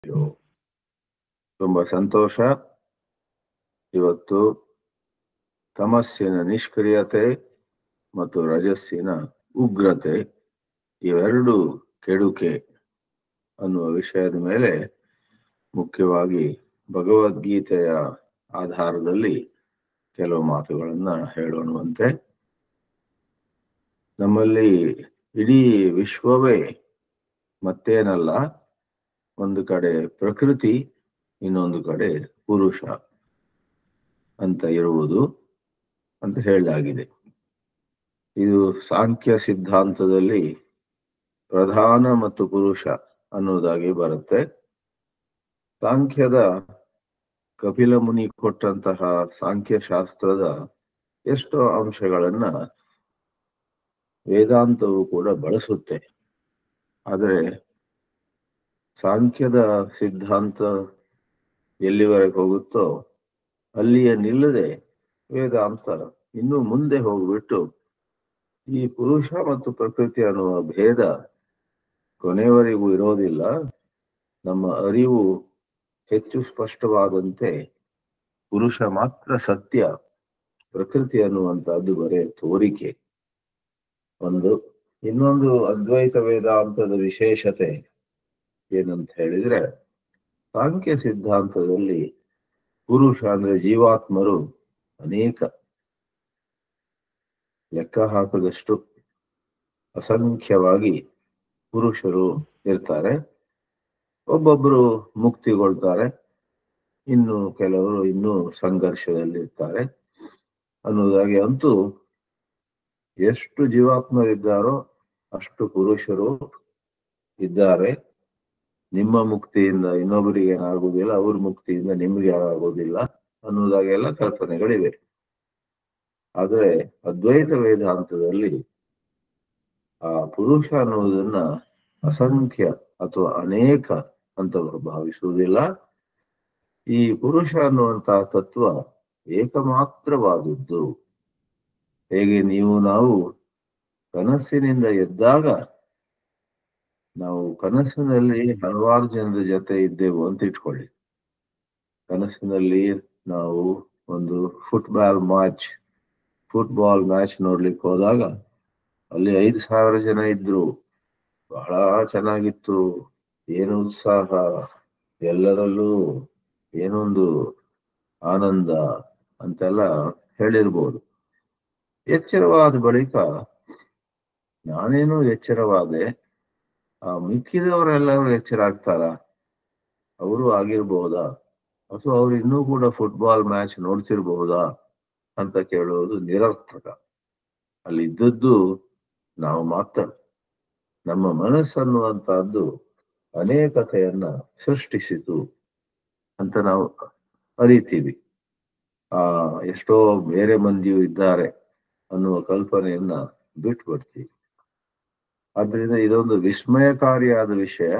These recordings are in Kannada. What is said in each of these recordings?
ತುಂಬಾ ಸಂತೋಷ. ಇವತ್ತು ತಮಸ್ಸಿನ ನಿಷ್ಕ್ರಿಯತೆ ಮತ್ತು ರಜಸ್ಸಿನ ಉಗ್ರತೆ ಇವೆರಡು ಕೆಡುಕೆ ಅನ್ನುವ ವಿಷಯದ ಮೇಲೆ ಮುಖ್ಯವಾಗಿ ಭಗವದ್ಗೀತೆಯ ಆಧಾರದಲ್ಲಿ ಕೆಲವು ಮಾತುಗಳನ್ನ ಹೇಳೋಣವಂತೆ. ನಮ್ಮಲ್ಲಿ ಇಡೀ ವಿಶ್ವವೇ ಮತ್ತೇನಲ್ಲ, ಒಂದು ಕಡೆ ಪ್ರಕೃತಿ, ಇನ್ನೊಂದು ಕಡೆ ಪುರುಷ ಅಂತ ಇರುವುದು ಅಂತ ಹೇಳಲಾಗಿದೆ. ಇದು ಸಾಂಖ್ಯ ಸಿದ್ಧಾಂತದಲ್ಲಿ ಪ್ರಧಾನ ಮತ್ತು ಪುರುಷ ಅನ್ನೋದಾಗಿ ಬರುತ್ತೆ. ಸಾಂಖ್ಯದ ಕಪಿಲ ಮುನಿ ಕೊಟ್ಟಂತಹ ಸಾಂಖ್ಯ ಶಾಸ್ತ್ರದ ಎಷ್ಟೋ ಅಂಶಗಳನ್ನ ವೇದಾಂತವು ಕೂಡ ಬಳಸುತ್ತೆ. ಆದರೆ ಸಾಂಖ್ಯದ ಸಿದ್ಧಾಂತ ಎಲ್ಲಿವರೆಗೆ ಹೋಗುತ್ತೋ ಅಲ್ಲಿಯೇ ನಿಲ್ಲದೆ ವೇದಾಂತ ಇನ್ನೂ ಮುಂದೆ ಹೋಗ್ಬಿಟ್ಟು ಈ ಪುರುಷ ಮತ್ತು ಪ್ರಕೃತಿ ಅನ್ನುವ ಭೇದ ಕೊನೆಯವರೆಗೂ ಇರೋದಿಲ್ಲ. ನಮ್ಮ ಅರಿವು ಹೆಚ್ಚು ಸ್ಪಷ್ಟವಾದಂತೆ ಪುರುಷ ಮಾತ್ರ ಸತ್ಯ, ಪ್ರಕೃತಿ ಅನ್ನುವಂಥದ್ದು ಬರೇ ತೋರಿಕೆ. ಇನ್ನೊಂದು ಅದ್ವೈತ ವೇದಾಂತದ ವಿಶೇಷತೆ ಏನಂತ ಹೇಳಿದ್ರೆ, ಸಾಂಖ್ಯ ಸಿದ್ಧಾಂತದಲ್ಲಿ ಪುರುಷ ಅಂದ್ರೆ ಜೀವಾತ್ಮರು ಅನೇಕ, ಲೆಕ್ಕ ಹಾಕದಷ್ಟು ಅಸಂಖ್ಯವಾಗಿ ಪುರುಷರು ಇರ್ತಾರೆ. ಒಬ್ಬೊಬ್ರು ಮುಕ್ತಿಗೊಳ್ತಾರೆ, ಇನ್ನು ಕೆಲವರು ಇನ್ನೂ ಸಂಘರ್ಷದಲ್ಲಿರ್ತಾರೆ ಅನ್ನೋದಾಗಿ. ಅಂತೂ ಎಷ್ಟು ಜೀವಾತ್ಮರಿದ್ದಾರೋ ಅಷ್ಟು ಪುರುಷರು ಇದ್ದಾರೆ. ನಿಮ್ಮ ಮುಕ್ತಿಯಿಂದ ಇನ್ನೊಬ್ಬರಿಗೆ ಏನಾಗುವುದಿಲ್ಲ, ಅವ್ರ ಮುಕ್ತಿಯಿಂದ ನಿಮ್ಗೆ ಏನಾಗುವುದಿಲ್ಲ ಅನ್ನೋದಾಗೆಲ್ಲ ಕಲ್ಪನೆಗಳಿವೆ. ಆದರೆ ಅದ್ವೈತ ವೇದಾಂತದಲ್ಲಿ ಆ ಪುರುಷ ಅನ್ನುವುದನ್ನ ಅಸಂಖ್ಯ ಅಥವಾ ಅನೇಕ ಅಂತ ಭಾವಿಸುವುದಿಲ್ಲ. ಈ ಪುರುಷ ಅನ್ನುವಂತಹ ತತ್ವ ಏಕಮಾತ್ರವಾದದ್ದು. ಹೇಗೆ ನಾವು ಕನಸಿನಿಂದ ಎದ್ದಾಗ ನಾವು ಕನಸಿನಲ್ಲಿ ಹಲವಾರು ಜನರ ಜೊತೆ ಇದ್ದೆವು ಅಂತ ಇಟ್ಕೊಳ್ಳಿ. ಕನಸಿನಲ್ಲಿ ನಾವು ಒಂದು ಫುಟ್ಬಾಲ್ ಮ್ಯಾಚ್ ನೋಡ್ಲಿಕ್ಕೆ ಹೋದಾಗ ಅಲ್ಲಿ 5,000 ಜನ ಇದ್ರು. ಬಹಳ ಚೆನ್ನಾಗಿತ್ತು, ಏನು ಉತ್ಸಾಹ, ಎಲ್ಲರಲ್ಲೂ ಏನೊಂದು ಆನಂದ ಅಂತೆಲ್ಲ ಹೇಳಿರ್ಬೋದು. ಎಚ್ಚರವಾದ ಬಳಿಕ ನಾನೇನು ಎಚ್ಚರವಾದೆ, ಆ ಮಿಕ್ಕಿದವರೆಲ್ಲರೂ ಎಚ್ಚರ ಆಗ್ತಾರ, ಅವರು ಆಗಿರ್ಬಹುದಾ, ಅಥವಾ ಅವ್ರು ಇನ್ನೂ ಕೂಡ ಫುಟ್ಬಾಲ್ ಮ್ಯಾಚ್ ನೋಡ್ತಿರ್ಬಹುದಾ ಅಂತ ಕೇಳುವುದು ನಿರರ್ಥಕ. ಅಲ್ಲಿದ್ದದ್ದು ನಾವು ಮಾತ್ರ. ನಮ್ಮ ಮನಸ್ಸನ್ನುವಂತಹದ್ದು ಅನೇಕತೆಯನ್ನ ಸೃಷ್ಟಿಸಿತು ಅಂತ ನಾವು ಅರಿತೀವಿ. ಎಷ್ಟೋ ಬೇರೆ ಮಂದಿಯೂ ಇದ್ದಾರೆ ಅನ್ನುವ ಕಲ್ಪನೆಯನ್ನ ಬಿಟ್ಬಿಡ್ತೀವಿ. ಆದ್ರಿಂದ ಇದೊಂದು ವಿಸ್ಮಯಕಾರಿಯಾದ ವಿಷಯ.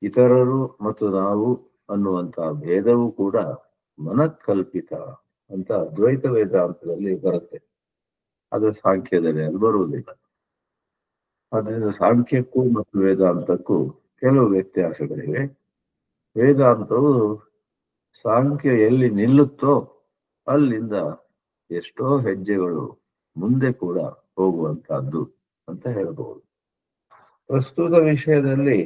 ಇತರರು ಮತ್ತು ನಾವು ಅನ್ನುವಂತಹ ಭೇದವೂ ಕೂಡ ಮನಕಲ್ಪಿತ ಅಂತ ಅದ್ವೈತ ವೇದಾಂತದಲ್ಲಿ ಬರುತ್ತೆ. ಅದು ಸಾಂಖ್ಯದಲ್ಲಿ ಅದು ಬರುವುದಿಲ್ಲ. ಆದ್ರಿಂದ ಸಾಂಖ್ಯಕ್ಕೂ ಮತ್ತು ವೇದಾಂತಕ್ಕೂ ಕೆಲವು ವ್ಯತ್ಯಾಸಗಳಿವೆ. ವೇದಾಂತವು ಸಾಂಖ್ಯ ಎಲ್ಲಿ ನಿಲ್ಲುತ್ತೋ ಅಲ್ಲಿಂದ ಎಷ್ಟೋ ಹೆಜ್ಜೆಗಳು ಮುಂದೆ ಕೂಡ ಹೋಗುವಂತಹದ್ದು ಅಂತ ಹೇಳಬಹುದು. ಪ್ರಸ್ತುತ ವಿಷಯದಲ್ಲಿ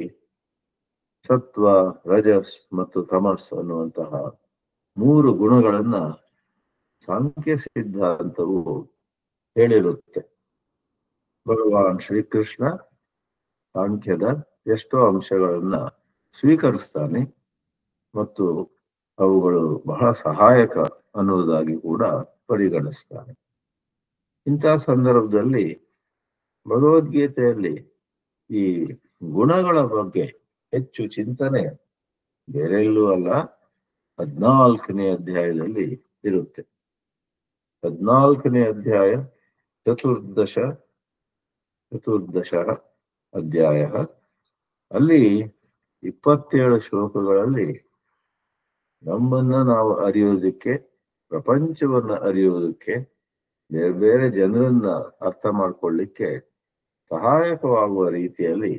ಸತ್ವ, ರಜಸ್ ಮತ್ತು ತಮಸ್ ಅನ್ನುವಂತಹ 3 ಗುಣಗಳನ್ನ ಸಾಂಖ್ಯ ಸಿದ್ಧಾಂತವು ಹೇಳಿರುತ್ತೆ. ಭಗವಾನ್ ಶ್ರೀಕೃಷ್ಣ ಸಾಂಖ್ಯದ ಎಷ್ಟೋ ಅಂಶಗಳನ್ನ ಸ್ವೀಕರಿಸ್ತಾನೆ ಮತ್ತು ಅವುಗಳು ಬಹಳ ಸಹಾಯಕ ಅನ್ನುವುದಾಗಿ ಕೂಡ ಪರಿಗಣಿಸ್ತಾನೆ. ಇಂತಹ ಸಂದರ್ಭದಲ್ಲಿ ಭಗವದ್ಗೀತೆಯಲ್ಲಿ ಈ ಗುಣಗಳ ಬಗ್ಗೆ ಹೆಚ್ಚು ಚಿಂತನೆ ಬೇರೆಲ್ಲೂ ಅಲ್ಲ, 14ನೇ ಅಧ್ಯಾಯದಲ್ಲಿ ಇರುತ್ತೆ. 14ನೇ ಅಧ್ಯಾಯ ಚತುರ್ದಶ ಅಧ್ಯಾಯ. ಅಲ್ಲಿ 27 ಶ್ಲೋಕಗಳಲ್ಲಿ ನಮ್ಮನ್ನ ನಾವು ಅರಿಯೋದಕ್ಕೆ, ಪ್ರಪಂಚವನ್ನ ಅರಿಯೋದಕ್ಕೆ, ಬೇರೆ ಬೇರೆ ಜನರನ್ನ ಅರ್ಥ ಮಾಡ್ಕೊಳ್ಳಿಕ್ಕೆ ಸಹಾಯಕವಾಗುವ ರೀತಿಯಲ್ಲಿ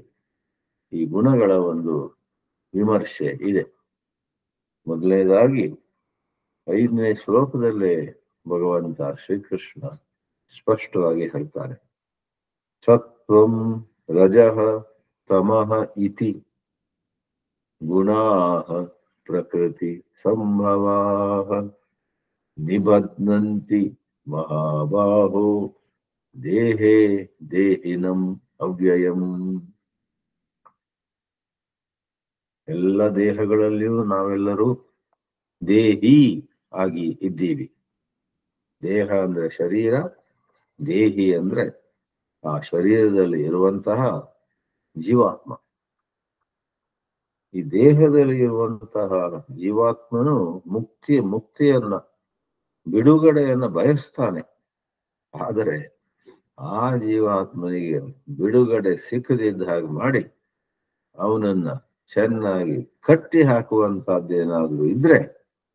ಈ ಗುಣಗಳ ಒಂದು ವಿಮರ್ಶೆ ಇದೆ. ಮೊದಲನೇದಾಗಿ 5ನೇ ಶ್ಲೋಕದಲ್ಲೇ ಭಗವಂತ ಶ್ರೀಕೃಷ್ಣ ಸ್ಪಷ್ಟವಾಗಿ ಹೇಳ್ತಾರೆ, ಸತ್ವಂ ರಜಃ ತಮಃ ಇತಿ ಗುಣಾಃ ಪ್ರಕೃತಿ ಸಂಭವಾಃ ನಿಬಧ್ನಂತಿ ಮಹಾಬಾಹೋ ದೇಹೇ ದೇಹಿನಂ ಅವ್ಯಯಂ. ಎಲ್ಲ ದೇಹಗಳಲ್ಲಿಯೂ ನಾವೆಲ್ಲರೂ ದೇಹಿ ಆಗಿ ಇದ್ದೀವಿ. ದೇಹ ಅಂದ್ರೆ ಶರೀರ, ದೇಹಿ ಅಂದ್ರೆ ಆ ಶರೀರದಲ್ಲಿ ಇರುವಂತಹ ಜೀವಾತ್ಮ. ಈ ದೇಹದಲ್ಲಿ ಇರುವಂತಹ ಜೀವಾತ್ಮನು ಮುಕ್ತಿಯನ್ನ ಬಿಡುಗಡೆಯನ್ನ ಬಯಸ್ತಾನೆ. ಆದರೆ ಆ ಜೀವಾತ್ಮನಿಗೆ ಬಿಡುಗಡೆ ಸಿಕ್ಕದಿದ್ದ ಹಾಗೆ ಮಾಡಿ ಅವನನ್ನ ಚೆನ್ನಾಗಿ ಕಟ್ಟಿ ಹಾಕುವಂತಹದ್ದೇನಾದ್ರೂ ಇದ್ರೆ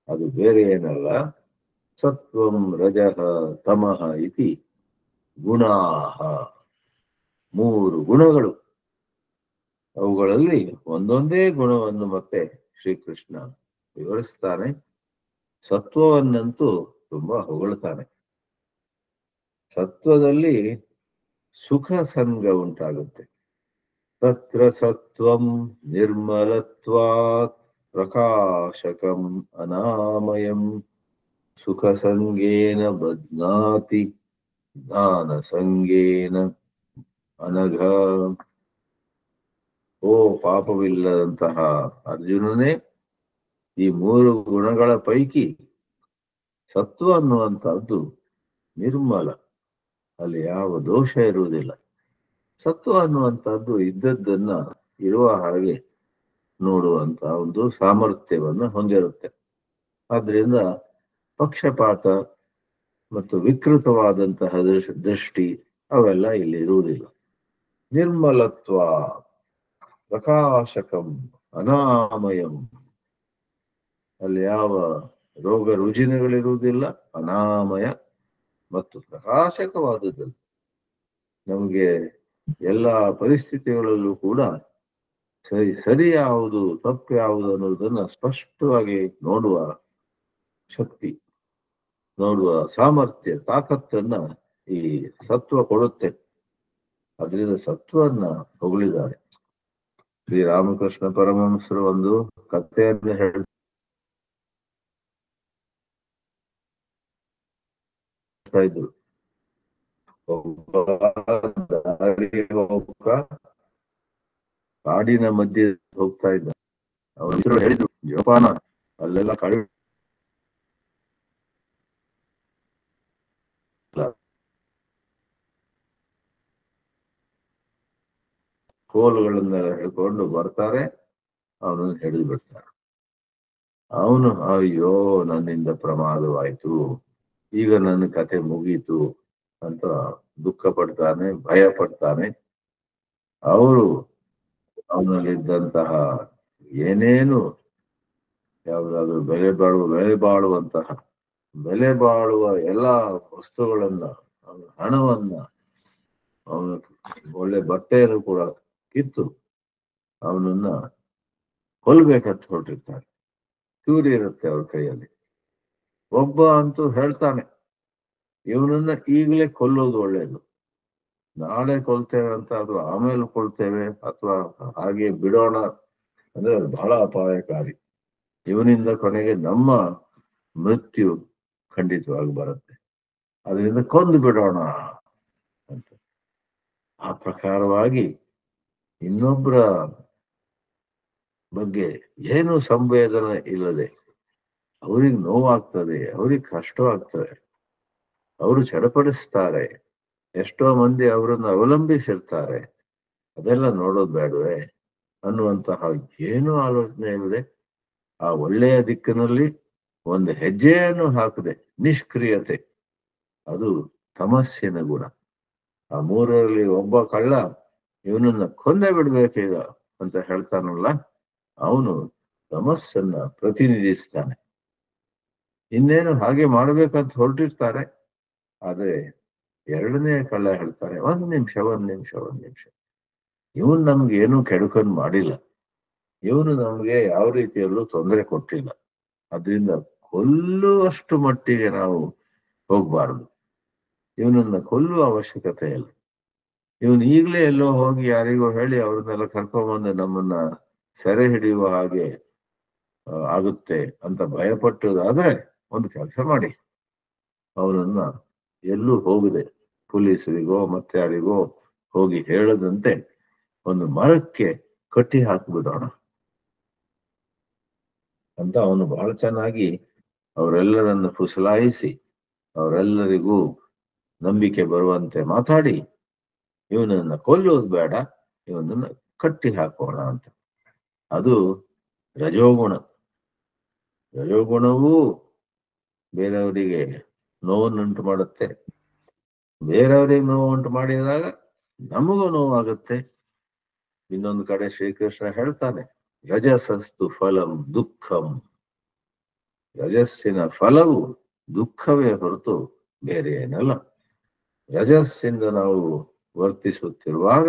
ಅದು ಬೇರೆ ಏನಲ್ಲ, ಸತ್ವಂ ರಜಃ ತಮಃ ಇತಿ ಗುಣಾಃ. 3 ಗುಣಗಳು. ಅವುಗಳಲ್ಲಿ ಒಂದೊಂದೇ ಗುಣವನ್ನು ಮತ್ತೆ ಶ್ರೀಕೃಷ್ಣ ವಿವರಿಸ್ತಾನೆ. ಸತ್ವವನ್ನಂತೂ ತುಂಬಾ ಹೊಗಳ್ತಾನೆ. ಸತ್ವದಲ್ಲಿ ಸುಖ ಸಂಗ ಉಂಟಾಗುತ್ತೆ. ತತ್ರ ಸತ್ವಂ ನಿರ್ಮಲತ್ವಾತ್ ಪ್ರಕಾಶಕಂ ಅನಾಮಯಂ ಸುಖ ಸಂಗೇನ ಬಧ್ನಾತಿ ಜ್ಞಾನ ಸಂಗೇನ ಅನಘ. ಓ ಪಾಪವಿಲ್ಲದಂತಹ ಅರ್ಜುನನೇ, ಈ 3 ಗುಣಗಳ ಪೈಕಿ ಸತ್ವ ಅನ್ನುವಂಥದ್ದು ನಿರ್ಮಲ, ಅಲ್ಲಿ ಯಾವ ದೋಷ ಇರುವುದಿಲ್ಲ. ಸತ್ವ ಅನ್ನುವಂಥದ್ದು ಇದ್ದದ್ದನ್ನ ಇರುವ ಹಾಗೆ ನೋಡುವಂತ ಒಂದು ಸಾಮರ್ಥ್ಯವನ್ನ ಹೊಂದಿರುತ್ತೆ. ಆದ್ರಿಂದ ಪಕ್ಷಪಾತ ಮತ್ತು ವಿಕೃತವಾದಂತಹ ದೃಷ್ಟಿ ಅವೆಲ್ಲ ಇಲ್ಲಿ ಇರುವುದಿಲ್ಲ. ನಿರ್ಮಲತ್ವ ಪ್ರಕಾಶಕಂ ಅನಾಮಯಂ, ಅಲ್ಲಿ ಯಾವ ರೋಗ ರುಜಿನಗಳಿರುವುದಿಲ್ಲ. ಅನಾಮಯ ಮತ್ತು ಪ್ರಕಾಶಕವಾದದ್ದು. ನಮಗೆ ಎಲ್ಲ ಪರಿಸ್ಥಿತಿಗಳಲ್ಲೂ ಕೂಡ ಸರಿ ಯಾವುದು ತಪ್ಪು ಯಾವುದು ಅನ್ನೋದನ್ನ ಸ್ಪಷ್ಟವಾಗಿ ನೋಡುವ ಶಕ್ತಿ, ನೋಡುವ ಸಾಮರ್ಥ್ಯ, ತಾಕತ್ತನ್ನ ಈ ಸತ್ವ ಕೊಡುತ್ತೆ. ಅದರಿಂದ ಸತ್ವನ್ನ ಹೊಗಳಿದ್ದಾರೆ. ಶ್ರೀರಾಮಕೃಷ್ಣ ಪರಮಹಂಸರು ಒಂದು ಕಥೆಯನ್ನು ಹೇಳ್ತಾ ಇದ್ರು. ಕಾಡಿನ ಮಧ್ಯೆ ಹೋಗ್ತಾ ಇದ್ದ. ಅವರು ಹೇಳಿದ್ರು, ಜೋಪಾನ, ಅಲ್ಲೆಲ್ಲ ಕಾಡು ಕೋಲುಗಳನ್ನ ಹಿಡ್ಕೊಂಡು ಬರ್ತಾರೆ, ಅವನನ್ನು ಹಿಡಿದು ಬಿಡ್ತಾರೆ. ಅವನು ಅಯ್ಯೋ ನನ್ನಿಂದ ಪ್ರಮಾದವಾಯ್ತು, ಈಗ ನನ್ನ ಕತೆ ಮುಗೀತು ಅಂತ ದುಃಖ ಪಡ್ತಾನೆ, ಭಯ ಪಡ್ತಾನೆ. ಅವರು ಅವನಲ್ಲಿದ್ದಂತಹ ಏನೇನು ಯಾವುದಾದ್ರೂ ಬೆಲೆ ಬಾಳುವ ಎಲ್ಲ ವಸ್ತುಗಳನ್ನ, ಅವನ ಹಣವನ್ನ, ಅವನ ಒಳ್ಳೆ ಬಟ್ಟೆಯನ್ನು ಕೂಡ ಕಿತ್ತು ಅವನನ್ನ ಕೊಲ್ಬೇಕಂತ ಹೊರಟಿರ್ತಾರೆ. ಚೂರಿ ಇರುತ್ತೆ ಅವ್ರ ಕೈಯಲ್ಲಿ. ಒಬ್ಬ ಅಂತೂ ಹೇಳ್ತಾನೆ, ಇವನನ್ನ ಈಗಲೇ ಕೊಲ್ಲೋದು ಒಳ್ಳೇದು, ನಾಳೆ ಕೊಲ್ತೇವೆ ಅಂತ ಅಥವಾ ಆಮೇಲೆ ಕೊಲ್ತೇವೆ ಅಥವಾ ಹಾಗೆ ಬಿಡೋಣ ಅಂದ್ರೆ ಅದು ಬಹಳ ಅಪಾಯಕಾರಿ. ಇವನಿಂದ ಕೊನೆಗೆ ನಮ್ಮ ಮೃತ್ಯು ಖಂಡಿತವಾಗಿ ಬರುತ್ತೆ, ಅದರಿಂದ ಕೊಂದು ಬಿಡೋಣ ಅಂತ. ಆ ಪ್ರಕಾರವಾಗಿ ಇನ್ನೊಬ್ಬರ ಬಗ್ಗೆ ಏನು ಸಂವೇದನೆ ಇಲ್ಲದೆ, ಅವ್ರಿಗೆ ನೋವಾಗ್ತದೆ, ಅವ್ರಿಗೆ ಕಷ್ಟವಾಗ್ತದೆ, ಅವರು ಚಡಪಡಿಸ್ತಾರೆ, ಎಷ್ಟೋ ಮಂದಿ ಅವರನ್ನು ಅವಲಂಬಿಸಿರ್ತಾರೆ, ಅದೆಲ್ಲ ನೋಡೋದು ಬೇಡವೇ ಅನ್ನುವಂತಹ ಏನೂ ಆಲೋಚನೆ ಇಲ್ಲದೆ ಆ ಒಳ್ಳೆಯ ದಿಕ್ಕಿನಲ್ಲಿ ಒಂದು ಹೆಜ್ಜೆಯನ್ನು ಹಾಕದೆ ನಿಷ್ಕ್ರಿಯತೆ, ಅದು ತಮಸ್ಸಿನ ಗುಣ. ಆ 3ರಲ್ಲಿ ಒಬ್ಬ ಕಳ್ಳ ಇವನನ್ನ ಕೊಂದೇ ಬಿಡ್ಬೇಕೀಗ ಅಂತ ಹೇಳ್ತಾನಲ್ಲ, ಅವನು ತಮಸ್ಸನ್ನ ಪ್ರತಿನಿಧಿಸ್ತಾನೆ. ಇನ್ನೇನು ಹಾಗೆ ಮಾಡ್ಬೇಕಂತ ಹೊರಟಿರ್ತಾರೆ. ಆದ್ರೆ 2ನೇ ಕಳ್ಳ ಹೇಳ್ತಾನೆ, ಒಂದ್ ನಿಮಿಷ ಇವನ್ ನಮ್ಗೆ ಏನು ಕೆಡುಕನ್ ಮಾಡಿಲ್ಲ, ಇವನು ನಮ್ಗೆ ಯಾವ ರೀತಿಯಲ್ಲೂ ತೊಂದರೆ ಕೊಟ್ಟಿಲ್ಲ. ಅದರಿಂದ ಕೊಲ್ಲುವಷ್ಟು ಮಟ್ಟಿಗೆ ನಾವು ಹೋಗ್ಬಾರ್ದು. ಇವನನ್ನ ಕೊಲ್ಲುವ ಅವಶ್ಯಕತೆ ಇಲ್ಲ. ಇವನು ಈಗಲೇ ಎಲ್ಲೋ ಹೋಗಿ ಯಾರಿಗೋ ಹೇಳಿ ಅವ್ರನ್ನೆಲ್ಲ ಕರ್ಕೊಂಡ್ಬಂದು ನಮ್ಮನ್ನ ಸೆರೆ ಹಿಡಿಯುವ ಹಾಗೆ ಆಗುತ್ತೆ ಅಂತ ಭಯಪಟ್ಟುದಾದ್ರೆ ಒಂದು ಕೆಲಸ ಮಾಡಿ, ಅವನನ್ನ ಎಲ್ಲೂ ಹೋಗದೆ ಪೊಲೀಸರಿಗೋ ಮತ್ತೆ ಯಾರಿಗೋ ಹೋಗಿ ಹೇಳದಂತೆ ಒಂದು ಮರಕ್ಕೆ ಕಟ್ಟಿ ಹಾಕಿಬಿಡೋಣ ಅಂತ ಅವನು ಬಹಳ ಚೆನ್ನಾಗಿ ಅವರೆಲ್ಲರನ್ನ ಫುಸಲಾಯಿಸಿ ಅವರೆಲ್ಲರಿಗೂ ನಂಬಿಕೆ ಬರುವಂತೆ ಮಾತಾಡಿ ಇವನನ್ನ ಕೊಲ್ಲೋದು ಬೇಡ, ಇವನನ್ನ ಕಟ್ಟಿ ಹಾಕೋಣ ಅಂತ. ಅದು ರಜೋಗುಣ. ರಜೋಗುಣವೂ ಬೇರೆಯವರಿಗೆ ನೋವನ್ನುಂಟು ಮಾಡುತ್ತೆ. ಬೇರೆಯವರಿಗೆ ನೋವು ಉಂಟು ಮಾಡಿದಾಗ ನಮಗೂ ನೋವಾಗುತ್ತೆ. ಇನ್ನೊಂದು ಕಡೆ ಶ್ರೀಕೃಷ್ಣ ಹೇಳ್ತಾನೆ, ರಜಸಸ್ತು ಫಲಂ ದುಃಖಂ. ರಜಸ್ಸಿನ ಫಲವು ದುಃಖವೇ ಹೊರತು ಬೇರೆ ಏನಲ್ಲ. ರಜಸ್ಸಿಂದ ನಾವು ವರ್ತಿಸುತ್ತಿರುವಾಗ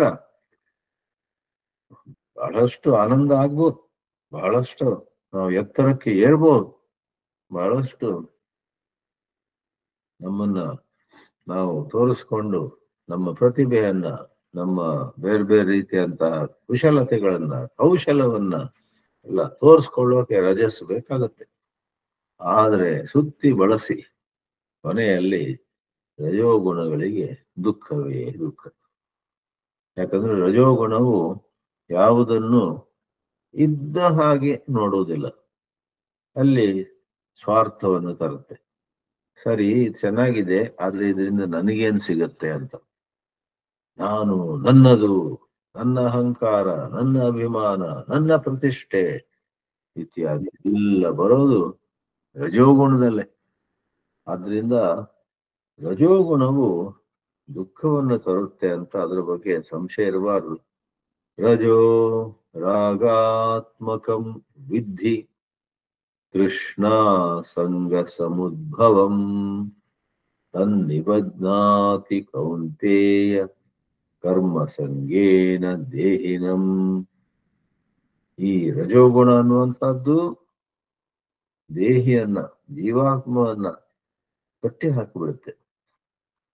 ಬಹಳಷ್ಟು ಆನಂದ ಆಗ್ಬೋದು, ಬಹಳಷ್ಟು ನಾವು ಎತ್ತರಕ್ಕೆ ಏರ್ಬೋದು, ಬಹಳಷ್ಟು ನಮ್ಮನ್ನ ನಾವು ತೋರಿಸ್ಕೊಂಡು ನಮ್ಮ ಪ್ರತಿಭೆಯನ್ನ, ನಮ್ಮ ಬೇರೆ ಬೇರೆ ರೀತಿಯಂತಹ ಕುಶಲತೆಗಳನ್ನ, ಕೌಶಲವನ್ನ ಎಲ್ಲ ತೋರಿಸ್ಕೊಳ್ಳೋಕೆ ರಜಸ್ಸು ಬೇಕಾಗತ್ತೆ. ಆದರೆ ಸುತ್ತಿ ಬಳಸಿ ಕೊನೆಯಲ್ಲಿ ರಜೋಗುಣಗಳಿಗೆ ದುಃಖವೇ ದುಃಖ. ಯಾಕಂದ್ರೆ ರಜೋಗುಣವು ಯಾವುದನ್ನು ಇದ್ದ ಹಾಗೆ ನೋಡುವುದಿಲ್ಲ, ಅಲ್ಲಿ ಸ್ವಾರ್ಥವನ್ನು ತರುತ್ತೆ. ಸರಿ, ಚೆನ್ನಾಗಿದೆ, ಆದ್ರೆ ಇದರಿಂದ ನನಗೇನು ಸಿಗತ್ತೆ ಅಂತ, ನಾನು, ನನ್ನದು, ನನ್ನ ಅಹಂಕಾರ, ನನ್ನ ಅಭಿಮಾನ, ನನ್ನ ಪ್ರತಿಷ್ಠೆ ಇತ್ಯಾದಿ ಎಲ್ಲ ಬರೋದು ರಜೋಗುಣದಲ್ಲೇ. ಆದ್ರಿಂದ ರಜೋಗುಣವು ದುಃಖವನ್ನು ತರುತ್ತೆ ಅಂತ ಅದ್ರ ಬಗ್ಗೆ ಸಂಶಯ ಇರಬಾರದು. ರಜೋ ರಾಗಾತ್ಮಕಂ ವಿದ್ಧಿ ತೃಷ್ಣಾ ಸಂಗ ಸಮುದ್ಭವಂ ತನ್ನಿಬಧ್ನಾತಿ ಕೌಂತೇಯ ಕರ್ಮ ಸಂಗೇನ ದೇಹಿನಂ. ಈ ರಜೋಗುಣ ಅನ್ನುವಂಥದ್ದು ದೇಹಿಯನ್ನ, ಜೀವಾತ್ಮವನ್ನ ಕಟ್ಟಿ ಹಾಕಿಬಿಡುತ್ತೆ.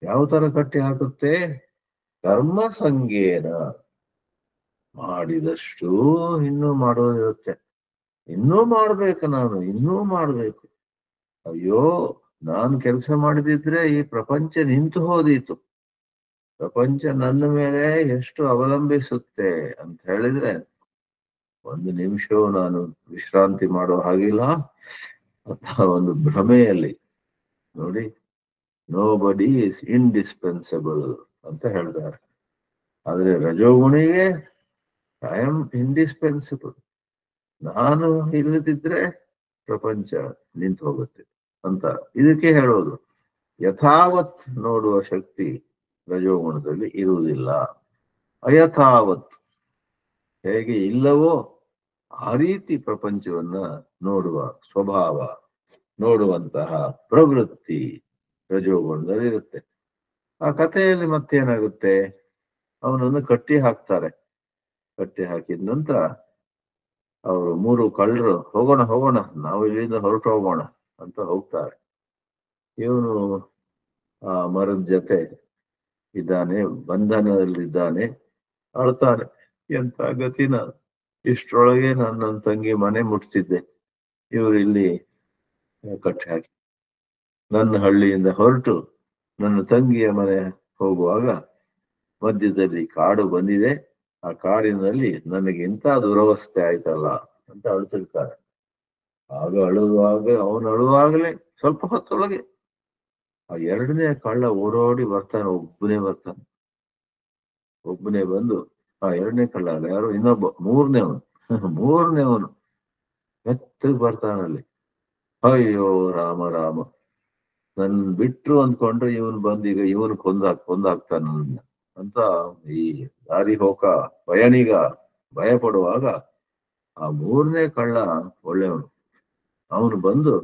ಯಾವ ತರ ಕಟ್ಟಿ ಹಾಕುತ್ತೆ? ಕರ್ಮ ಸಂಗೇನ. ಮಾಡಿದಷ್ಟು ಇನ್ನೂ ಮಾಡೋದಿರುತ್ತೆ, ಇನ್ನೂ ಮಾಡ್ಬೇಕು, ನಾನು ಇನ್ನೂ ಮಾಡ್ಬೇಕು. ಅಯ್ಯೋ, ನಾನು ಕೆಲಸ ಮಾಡಿದಿದ್ರೆ ಈ ಪ್ರಪಂಚ ನಿಂತು ಹೋದೀತು, ಪ್ರಪಂಚ ನನ್ನ ಮೇಲೆ ಎಷ್ಟು ಅವಲಂಬಿಸುತ್ತೆ ಅಂತ ಹೇಳಿದ್ರೆ ಒಂದು ನಿಮಿಷವೂ ನಾನು ವಿಶ್ರಾಂತಿ ಮಾಡೋ ಹಾಗಿಲ್ಲ ಅಂತ ಒಂದು ಭ್ರಮೆಯಲ್ಲಿ ನೋಡಿ. ನೋಬಡಿ ಈಸ್ ಇಂಡಿಸ್ಪೆನ್ಸಿಬಲ್ ಅಂತ ಹೇಳ್ತಾರೆ. ಆದ್ರೆ ರಜೋಗುಣಿಗೆ ಐ ಆಮ್ ಇಂಡಿಸ್ಪೆನ್ಸಿಬಲ್, ನಾನು ಇಲ್ಲದಿದ್ರೆ ಪ್ರಪಂಚ ನಿಂತು ಹೋಗುತ್ತೆ ಅಂತ. ಇದಕ್ಕೆ ಹೇಳೋದು ಯಥಾವತ್ ನೋಡುವ ಶಕ್ತಿ ರಜೋಗುಣದಲ್ಲಿ ಇರುವುದಿಲ್ಲ. ಅಯಥಾವತ್, ಹೇಗೆ ಇಲ್ಲವೋ ಆ ರೀತಿ ಪ್ರಪಂಚವನ್ನ ನೋಡುವ ಸ್ವಭಾವ, ನೋಡುವಂತಹ ಪ್ರವೃತ್ತಿ ರಜೋಗುಣದಲ್ಲಿ ಇರುತ್ತೆ. ಆ ಕಥೆಯಲ್ಲಿ ಮತ್ತೇನಾಗುತ್ತೆ? ಅವನನ್ನು ಕಟ್ಟಿ ಹಾಕ್ತಾರೆ. ಕಟ್ಟಿ ಹಾಕಿದ ನಂತರ ಅವರು 3 ಕಳ್ಳರು ಹೋಗೋಣ ಹೋಗೋಣ, ನಾವು ಇಲ್ಲಿಂದ ಹೊರಟು ಹೋಗೋಣ ಅಂತ ಹೋಗ್ತಾರೆ. ಇವನು ಆ ಮರದ ಜೊತೆ ಇದ್ದಾನೆ, ಬಂಧನದಲ್ಲಿದ್ದಾನೆ, ಅಳ್ತಾನೆ. ಎಂತ ಗತಿನ, ಇಷ್ಟರೊಳಗೆ ನನ್ನ ತಂಗಿ ಮನೆ ಮುಟ್ತಿದ್ದೆ, ಇವರು ಇಲ್ಲಿ ಕಟ್ಟಿ ಹಾಕಿ. ನನ್ನ ಹಳ್ಳಿಯಿಂದ ಹೊರಟು ನನ್ನ ತಂಗಿಯ ಮನೆ ಹೋಗುವಾಗ ಮಧ್ಯದಲ್ಲಿ ಕಾಡು ಬಂದಿದೆ, ಆ ಕಾಡಿನಲ್ಲಿ ನನಗೆ ಇಂಥ ದುರವಸ್ಥೆ ಆಯ್ತಲ್ಲ ಅಂತ ಅಳ್ತಿರ್ತಾರೆ. ಆಗ ಅವನು ಅಳುವಾಗಲೇ ಸ್ವಲ್ಪ ಹೊತ್ತೊಳಗೆ ಆ 2ನೇ ಕಳ್ಳ ಓಡೋಡಿ ಬರ್ತಾನೆ. ಒಬ್ಬನೇ ಬಂದು, ಆ 2ನೇ ಕಳ್ಳ ಅಲ್ಲ, ಯಾರು ಇನ್ನೊಬ್ಬ, 3ನೇವನು ಮೆತ್ತಗ್ ಬರ್ತಾನಲ್ಲಿ. ಅಯ್ಯೋ ರಾಮ ರಾಮ, ನನ್ ಬಿಟ್ರು ಅಂದ್ಕೊಂಡ್ರೆ ಇವನು ಬಂದೀಗ ಇವನು ಕೊಂದಾಕ್ತಾನ ಅಂತ ಈ ದಾರಿ ಹೋಕ ಪಯಣಿಗ ಭಯ ಪಡುವಾಗ ಆ 3ನೇ ಕಳ್ಳ ಒಳ್ಳೆಯವನು. ಅವನು ಬಂದು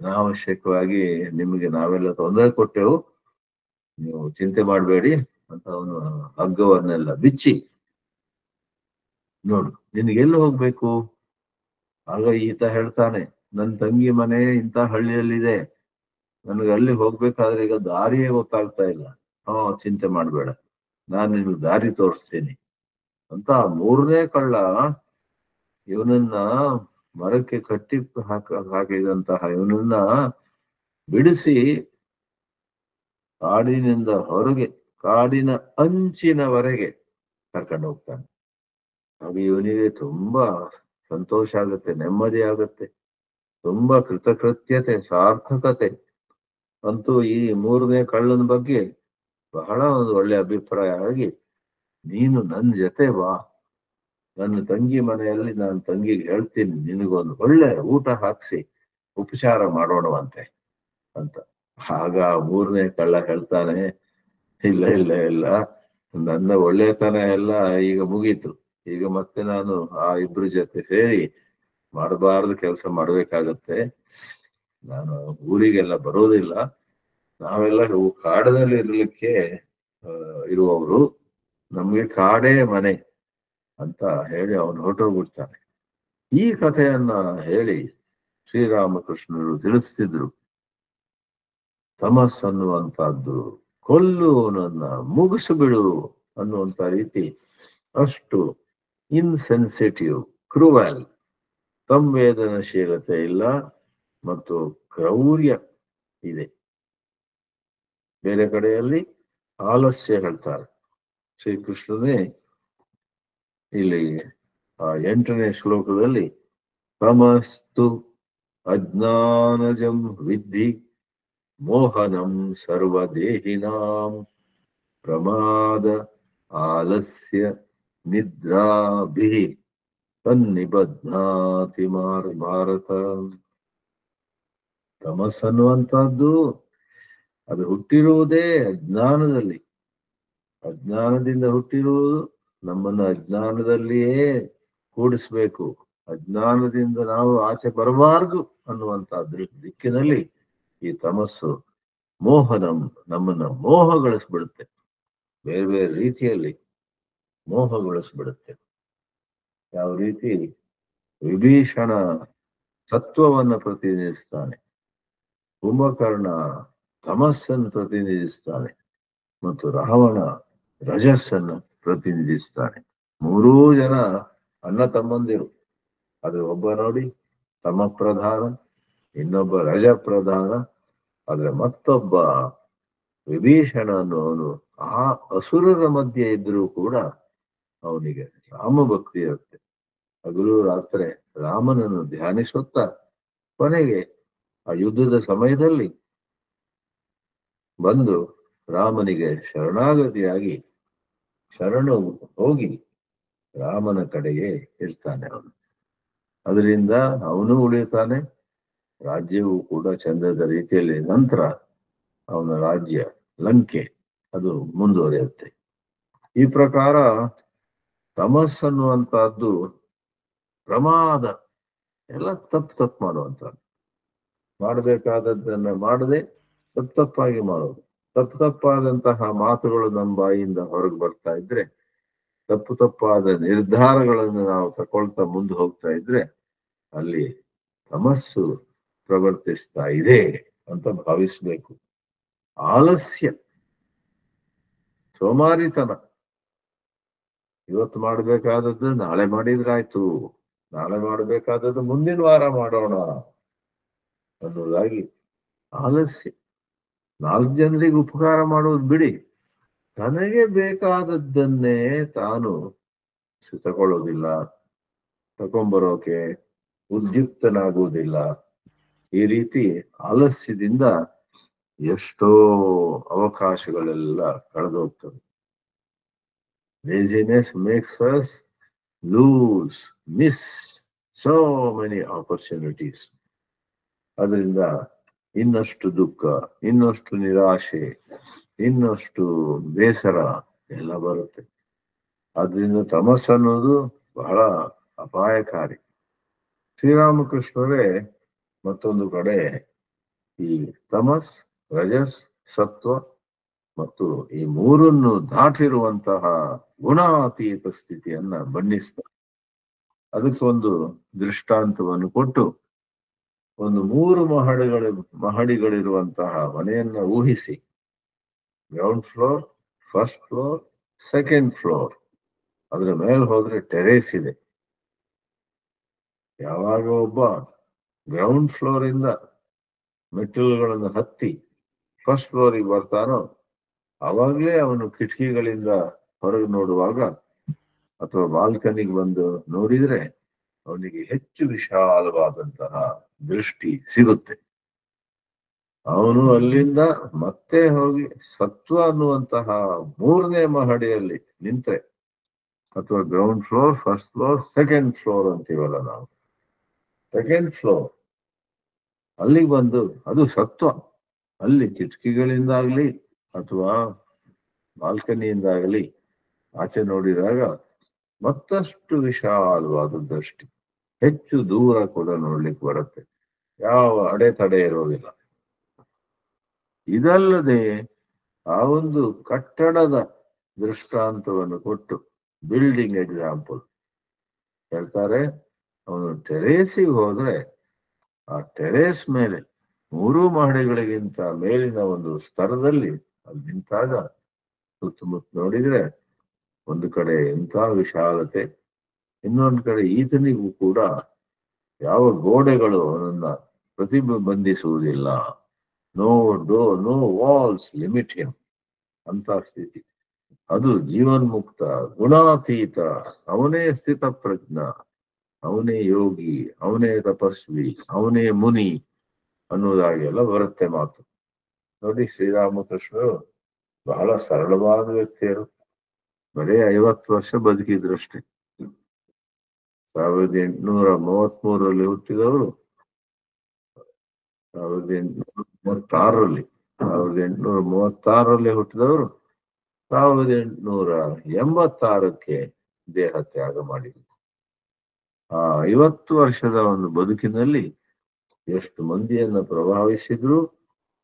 ಅನಾವಶ್ಯಕವಾಗಿ ನಿಮಗೆ ನಾವೆಲ್ಲ ತೊಂದರೆ ಕೊಟ್ಟೆವು, ನೀವು ಚಿಂತೆ ಮಾಡಬೇಡಿ ಅಂತ ಅವನು ಹಗ್ಗವನ್ನೆಲ್ಲ ಬಿಚ್ಚಿ ನೋಡು ನಿನ್ಗೆ ಎಲ್ಲಿ ಹೋಗ್ಬೇಕು? ಆಗ ಈತ ಹೇಳ್ತಾನೆ, ನನ್ನ ತಂಗಿ ಮನೆ ಇಂಥ ಹಳ್ಳಿಯಲ್ಲಿದೆ, ನನಗೆ ಅಲ್ಲಿ ಹೋಗ್ಬೇಕಾದ್ರೆ ಈಗ ದಾರಿಯೇ ಗೊತ್ತಾಗ್ತಾ ಇಲ್ಲ. ಚಿಂತೆ ಮಾಡ್ಬೇಡ, ನಾನು ನಿನ್ಗೆ ದಾರಿ ತೋರಿಸ್ತೀನಿ ಅಂತ ಮೂರನೇ ಕಳ್ಳ ಇವನನ್ನ ಮರಕ್ಕೆ ಕಟ್ಟಿ ಹಾಕಿದಂತಹ ಇವನನ್ನ ಬಿಡಿಸಿ ಕಾಡಿನಿಂದ ಹೊರಗೆ, ಕಾಡಿನ ಅಂಚಿನವರೆಗೆ ಕರ್ಕೊಂಡು ಹೋಗ್ತಾನೆ. ಆಗ ಇವನಿಗೆ ತುಂಬಾ ಸಂತೋಷ ಆಗುತ್ತೆ, ನೆಮ್ಮದಿ ಆಗುತ್ತೆ, ತುಂಬಾ ಕೃತಕೃತ್ಯತೆ, ಸಾರ್ಥಕತೆ. ಅಂತೂ ಈ ಮೂರನೇ ಕಳ್ಳನ ಬಗ್ಗೆ ಬಹಳ ಒಂದು ಒಳ್ಳೆ ಅಭಿಪ್ರಾಯ ಆಗಿ, ನೀನು ನನ್ನ ಜೊತೆ ಬಾ, ನನ್ನ ತಂಗಿ ಮನೆಯಲ್ಲಿ ನಾನು ತಂಗಿಗೆ ಹೇಳ್ತೀನಿ, ನಿನಗೊಂದು ಒಳ್ಳೆ ಊಟ ಹಾಕ್ಸಿ ಉಪಚಾರ ಮಾಡೋಣವಂತೆ ಅಂತ. ಆಗ ಮೂರನೇ ಕಳ್ಳ ಹೇಳ್ತಾನೆ, ಇಲ್ಲ ಇಲ್ಲ ಇಲ್ಲ, ನನ್ನ ಒಳ್ಳೆತನ ಎಲ್ಲ ಈಗ ಮುಗೀತು, ಈಗ ಮತ್ತೆ ನಾನು ಆ ಇಬ್ರ ಜೊತೆ ಸೇರಿ ಮಾಡಬಾರ್ದು ಕೆಲಸ ಮಾಡ್ಬೇಕಾಗತ್ತೆ, ನಾನು ಊರಿಗೆಲ್ಲ ಬರೋದಿಲ್ಲ, ನಾವೆಲ್ಲ ಕಾಡದಲ್ಲಿ ಇರ್ಲಿಕ್ಕೆ ಇರುವವರು, ನಮ್ಗೆ ಕಾಡೇ ಮನೆ ಅಂತ ಹೇಳಿ ಅವನು ಹೊರಟೋಗ್ಬಿಡ್ತಾನೆ. ಈ ಕಥೆಯನ್ನ ಹೇಳಿ ಶ್ರೀರಾಮಕೃಷ್ಣರು ತಿಳಿಸ್ತಿದ್ರು. ತಮಸ್ ಅನ್ನುವಂತಹದ್ದು ಕೊಲ್ಲು, ನನ್ನ ಮುಗಿಸಿಬಿಡು ಅನ್ನುವಂತ ರೀತಿ ಅಷ್ಟು ಇನ್ಸೆನ್ಸಿಟಿವ್, ಕ್ರೂವಲ್, ಸಂವೇದನಶೀಲತೆ ಇಲ್ಲ ಮತ್ತು ಕ್ರೌರ್ಯ ಇದೆ. ಬೇರೆ ಕಡೆಯಲ್ಲಿ ಆಲಸ್ಯ ಹೇಳ್ತಾರೆ. ಶ್ರೀಕೃಷ್ಣನೇ ಇಲ್ಲಿ 8ನೇ ಶ್ಲೋಕದಲ್ಲಿ ತಮಸ್ತು ಅಜ್ಞಾನಜಂ ವಿದ್ಧಿ ಮೋಹನಂ ಸರ್ವದೇಹಿನಾಂ ಪ್ರಮಾದ ಆಲಸ್ಯ ನಿದ್ರಾಭಿಃ ತನ್ನಿಬಧ್ನಾತಿ ಭಾರತ. ತಮಸ್ಸನ್ನುವಂತಹದ್ದು ಅದು ಹುಟ್ಟಿರುವುದೇ ಅಜ್ಞಾನದಲ್ಲಿ, ಅಜ್ಞಾನದಿಂದ ಹುಟ್ಟಿರುವುದು, ನಮ್ಮನ್ನು ಅಜ್ಞಾನದಲ್ಲಿಯೇ ಕೂಡಿಸ್ಬೇಕು, ಅಜ್ಞಾನದಿಂದ ನಾವು ಆಚೆ ಬರಬಾರದು ಅನ್ನುವಂತ ದಿಕ್ಕಿನಲ್ಲಿ ಈ ತಮಸ್ಸು ಮೋಹನಂ, ನಮ್ಮನ್ನ ಮೋಹಗೊಳಿಸ್ಬಿಡುತ್ತೆ, ಬೇರೆ ಬೇರೆ ರೀತಿಯಲ್ಲಿ ಮೋಹಗೊಳಿಸ್ಬಿಡುತ್ತೆ. ಯಾವ ರೀತಿ ವಿಭೀಷಣ ಸತ್ವವನ್ನ ಪ್ರತಿನಿಧಿಸ್ತಾನೆ, ಕುಂಭಕರ್ಣ ತಮಸ್ಸನ್ನು ಪ್ರತಿನಿಧಿಸ್ತಾನೆ ಮತ್ತು ರಾವಣ ರಜಸ್ಸನ್ನು ಪ್ರತಿನಿಧಿಸ್ತಾನೆ. ಮೂರೂ ಜನ ಅಣ್ಣ ತಮ್ಮಂದಿರು. ಅದು ಒಬ್ಬ ನೋಡಿ ತಮ ಪ್ರಧಾನ, ಇನ್ನೊಬ್ಬ ರಜ ಪ್ರಧಾನ, ಆದ್ರೆ ಮತ್ತೊಬ್ಬ ವಿಭೀಷಣ ಅನ್ನೋನು ಆ ಅಸುರರ ಮಧ್ಯೆ ಇದ್ರೂ ಕೂಡ ಅವನಿಗೆ ರಾಮ ಭಕ್ತಿ ಇರುತ್ತೆ. ಹಗಲು ರಾತ್ರಿ ರಾಮನನ್ನು ಧ್ಯಾನಿಸುತ್ತಾ ಕೊನೆಗೆ ಆ ಯುದ್ಧದ ಸಮಯದಲ್ಲಿ ಬಂದು ರಾಮನಿಗೆ ಶರಣಾಗತಿಯಾಗಿ ಶರಣು ಹೋಗಿ ರಾಮನ ಕಡೆಗೆ ಇರ್ತಾನೆ ಅವನು. ಅದರಿಂದ ಅವನು ಉಳಿತಾನೆ, ರಾಜ್ಯವೂ ಕೂಡ ಚಂದದ ರೀತಿಯಲ್ಲಿ ನಂತರ ಅವನ ರಾಜ್ಯ ಲಂಕೆ ಅದು ಮುಂದುವರಿಯುತ್ತೆ. ಈ ಪ್ರಕಾರ ತಮಸ್ಸನ್ನುವಂತಹದ್ದು ಪ್ರಮಾದ, ಎಲ್ಲ ತಪ್ಪು ಮಾಡುವಂಥದ್ದು, ಮಾಡಬೇಕಾದದ್ದನ್ನ ಮಾಡದೆ ತಪ್ಪಾಗಿ ಮಾಡೋದು, ತಪ್ಪಾದಂತಹ ಮಾತುಗಳು ನಮ್ಮ ಬಾಯಿಯಿಂದ ಹೊರಗೆ ಬರ್ತಾ ಇದ್ರೆ, ತಪ್ಪಾದ ನಿರ್ಧಾರಗಳನ್ನು ನಾವು ತಕೊಳ್ತಾ ಮುಂದೆ ಹೋಗ್ತಾ ಇದ್ರೆ ಅಲ್ಲಿ ತಮಸ್ಸು ಪ್ರವರ್ತಿಸ್ತಾ ಇದೆ ಅಂತ ಭಾವಿಸ್ಬೇಕು. ಆಲಸ್ಯ, ಸೋಮಾರಿತನ, ಇವತ್ತು ಮಾಡಬೇಕಾದದ್ದು ನಾಳೆ ಮಾಡಿದ್ರಾಯ್ತು, ನಾಳೆ ಮಾಡಬೇಕಾದದ್ದು ಮುಂದಿನ ವಾರ ಮಾಡೋಣ ಅನ್ನೋದಾಗಿ ಆಲಸ್ಯ. 4 ಜನರಿಗೆ ಉಪಕಾರ ಮಾಡೋದು ಬಿಡಿ, ತನಗೆ ಬೇಕಾದದ್ದನ್ನೇ ತಾನು ತಗೊಳ್ಳೋದಿಲ್ಲ, ತಗೊಂಬರೋಕೆ ಉದ್ಯುಕ್ತನಾಗುವುದಿಲ್ಲ. ಈ ರೀತಿ ಆಲಸ್ಯದಿಂದ ಎಷ್ಟೋ ಅವಕಾಶಗಳೆಲ್ಲ ಕಳೆದೋಗ್ತವೆ. Laziness makes us miss so many opportunities. ಅದರಿಂದ ಇನ್ನಷ್ಟು ದುಃಖ, ಇನ್ನಷ್ಟು ನಿರಾಶೆ, ಇನ್ನಷ್ಟು ಬೇಸರ ಎಲ್ಲ ಬರುತ್ತೆ. ಆದ್ರಿಂದ ತಮಸ್ಸು ಅನ್ನೋದು ಬಹಳ ಅಪಾಯಕಾರಿ. ಶ್ರೀರಾಮಕೃಷ್ಣರೇ ಮತ್ತೊಂದು ಕಡೆ ಈ ತಮಸ್, ರಜಸ್, ಸತ್ವ ಮತ್ತು ಈ ಮೂರನ್ನು ದಾಟಿರುವಂತಹ ಗುಣಾತೀತ ಸ್ಥಿತಿಯನ್ನ ಬಣ್ಣಿಸ್ತಾರೆ. ಅದಕ್ಕೊಂದು ದೃಷ್ಟಾಂತವನ್ನು ಕೊಟ್ಟು ಒಂದು 3 ಮಹಡಿಗಳಿರುವಂತಹ ಮನೆಯನ್ನ ಊಹಿಸಿ, ground floor, first floor, second floor, ಅದರ ಮೇಲೆ ಹೋದ್ರೆ ಟೆರೇಸ್ ಇದೆ. ಯಾವಾಗ ಒಬ್ಬ ಗ್ರೌಂಡ್ ಫ್ಲೋರ್ ಇಂದ ಮೆಟ್ಟಿಲುಗಳನ್ನು ಹತ್ತಿ ಫಸ್ಟ್ ಫ್ಲೋರಿಗೆ ಬರ್ತಾನೋ ಅವಾಗ್ಲೇ ಅವನು ಕಿಟಕಿಗಳಿಂದ ಹೊರಗೆ ನೋಡುವಾಗ ಅಥವಾ ಬಾಲ್ಕನಿಗೆ ಬಂದು ನೋಡಿದ್ರೆ ಅವನಿಗೆ ಹೆಚ್ಚು ವಿಶಾಲವಾದಂತಹ ದೃಷ್ಟಿ ಸಿಗುತ್ತೆ. ಅವನು ಅಲ್ಲಿಂದ ಮತ್ತೆ ಹೋಗಿ ಸತ್ವ ಅನ್ನುವಂತಹ 3ನೇ ಮಹಡಿಯಲ್ಲಿ ನಿಂತ್ರೆ, ಅಥವಾ ground floor, first floor, second floor ಅಂತೀವಲ್ಲ ನಾವು, ಸೆಕೆಂಡ್ ಫ್ಲೋರ್ ಅಲ್ಲಿಗೆ ಬಂದು ಅದು ಸತ್ವ. ಅಲ್ಲಿ ಕಿಟಕಿಗಳಿಂದಾಗ್ಲಿ ಅಥವಾ ಬಾಲ್ಕನಿಯಿಂದಾಗಲಿ ಆಚೆ ನೋಡಿದಾಗ ಮತ್ತಷ್ಟು ವಿಶಾಲವಾದ ದೃಷ್ಟಿ, ಹೆಚ್ಚು ದೂರ ಕೂಡ ನೋಡ್ಲಿಕ್ಕೆ ಬರುತ್ತೆ, ಯಾವ ಅಡೆತಡೆ ಇರೋದಿಲ್ಲ. ಇದಲ್ಲದೆ ಆ ಒಂದು ಕಟ್ಟಡದ ದೃಷ್ಟಾಂತವನ್ನು ಕೊಟ್ಟು ಬಿಲ್ಡಿಂಗ್ ಎಕ್ಸಾಂಪಲ್ ಹೇಳ್ತಾರೆ. ಅವನು ಟೆರೇಸಿಗೆ ಹೋದ್ರೆ ಆ ಟೆರೇಸ್ ಮೇಲೆ 3 ಮಹಡಿಗಳಿಗಿಂತ ಮೇಲಿನ ಒಂದು ಸ್ತರದಲ್ಲಿ ಅಲ್ಲಿ ನಿಂತಾಗ ಸುತ್ತಮುತ್ತ ನೋಡಿದ್ರೆ ಒಂದು ಕಡೆ ಎಂಥ ವಿಶಾಲತೆ, ಇನ್ನೊಂದು ಕಡೆ ಈತನಿಗೂ ಕೂಡ ಯಾವ ಗೋಡೆಗಳು ಅವನನ್ನ ಪ್ರತಿಬಂಧಿಸುವುದಿಲ್ಲ. No door, no walls limit him ಅಂತ ಸ್ಥಿತಿ. ಅದು ಜೀವನ್ಮುಕ್ತ, ಗುಣಾತೀತ, ಅವನೇ ಸ್ಥಿತ ಪ್ರಜ್ಞ, ಅವನೇ ಯೋಗಿ, ಅವನೇ ತಪಸ್ವಿ, ಅವನೇ ಮುನಿ ಅನ್ನೋದಾಗೆಲ್ಲ ಬರುತ್ತೆ ಮಾತು. ನೋಡಿ, ಶ್ರೀರಾಮಕೃಷ್ಣರು ಬಹಳ ಸರಳವಾದ ವ್ಯಕ್ತಿಯರು. ಬರೀ 50 ವರ್ಷ ಬದುಕಿದ್ರಷ್ಟೇ. 1833ರಲ್ಲಿ ಹುಟ್ಟಿದವರು 1836ರಲ್ಲಿ ಹುಟ್ಟಿದವರು 1886ಕ್ಕೆ ದೇಹ ತ್ಯಾಗ ಮಾಡಿದ್ರು. ಆ 50 ವರ್ಷದ ಒಂದು ಬದುಕಿನಲ್ಲಿ ಎಷ್ಟು ಮಂದಿಯನ್ನ ಪ್ರಭಾವಿಸಿದ್ರು,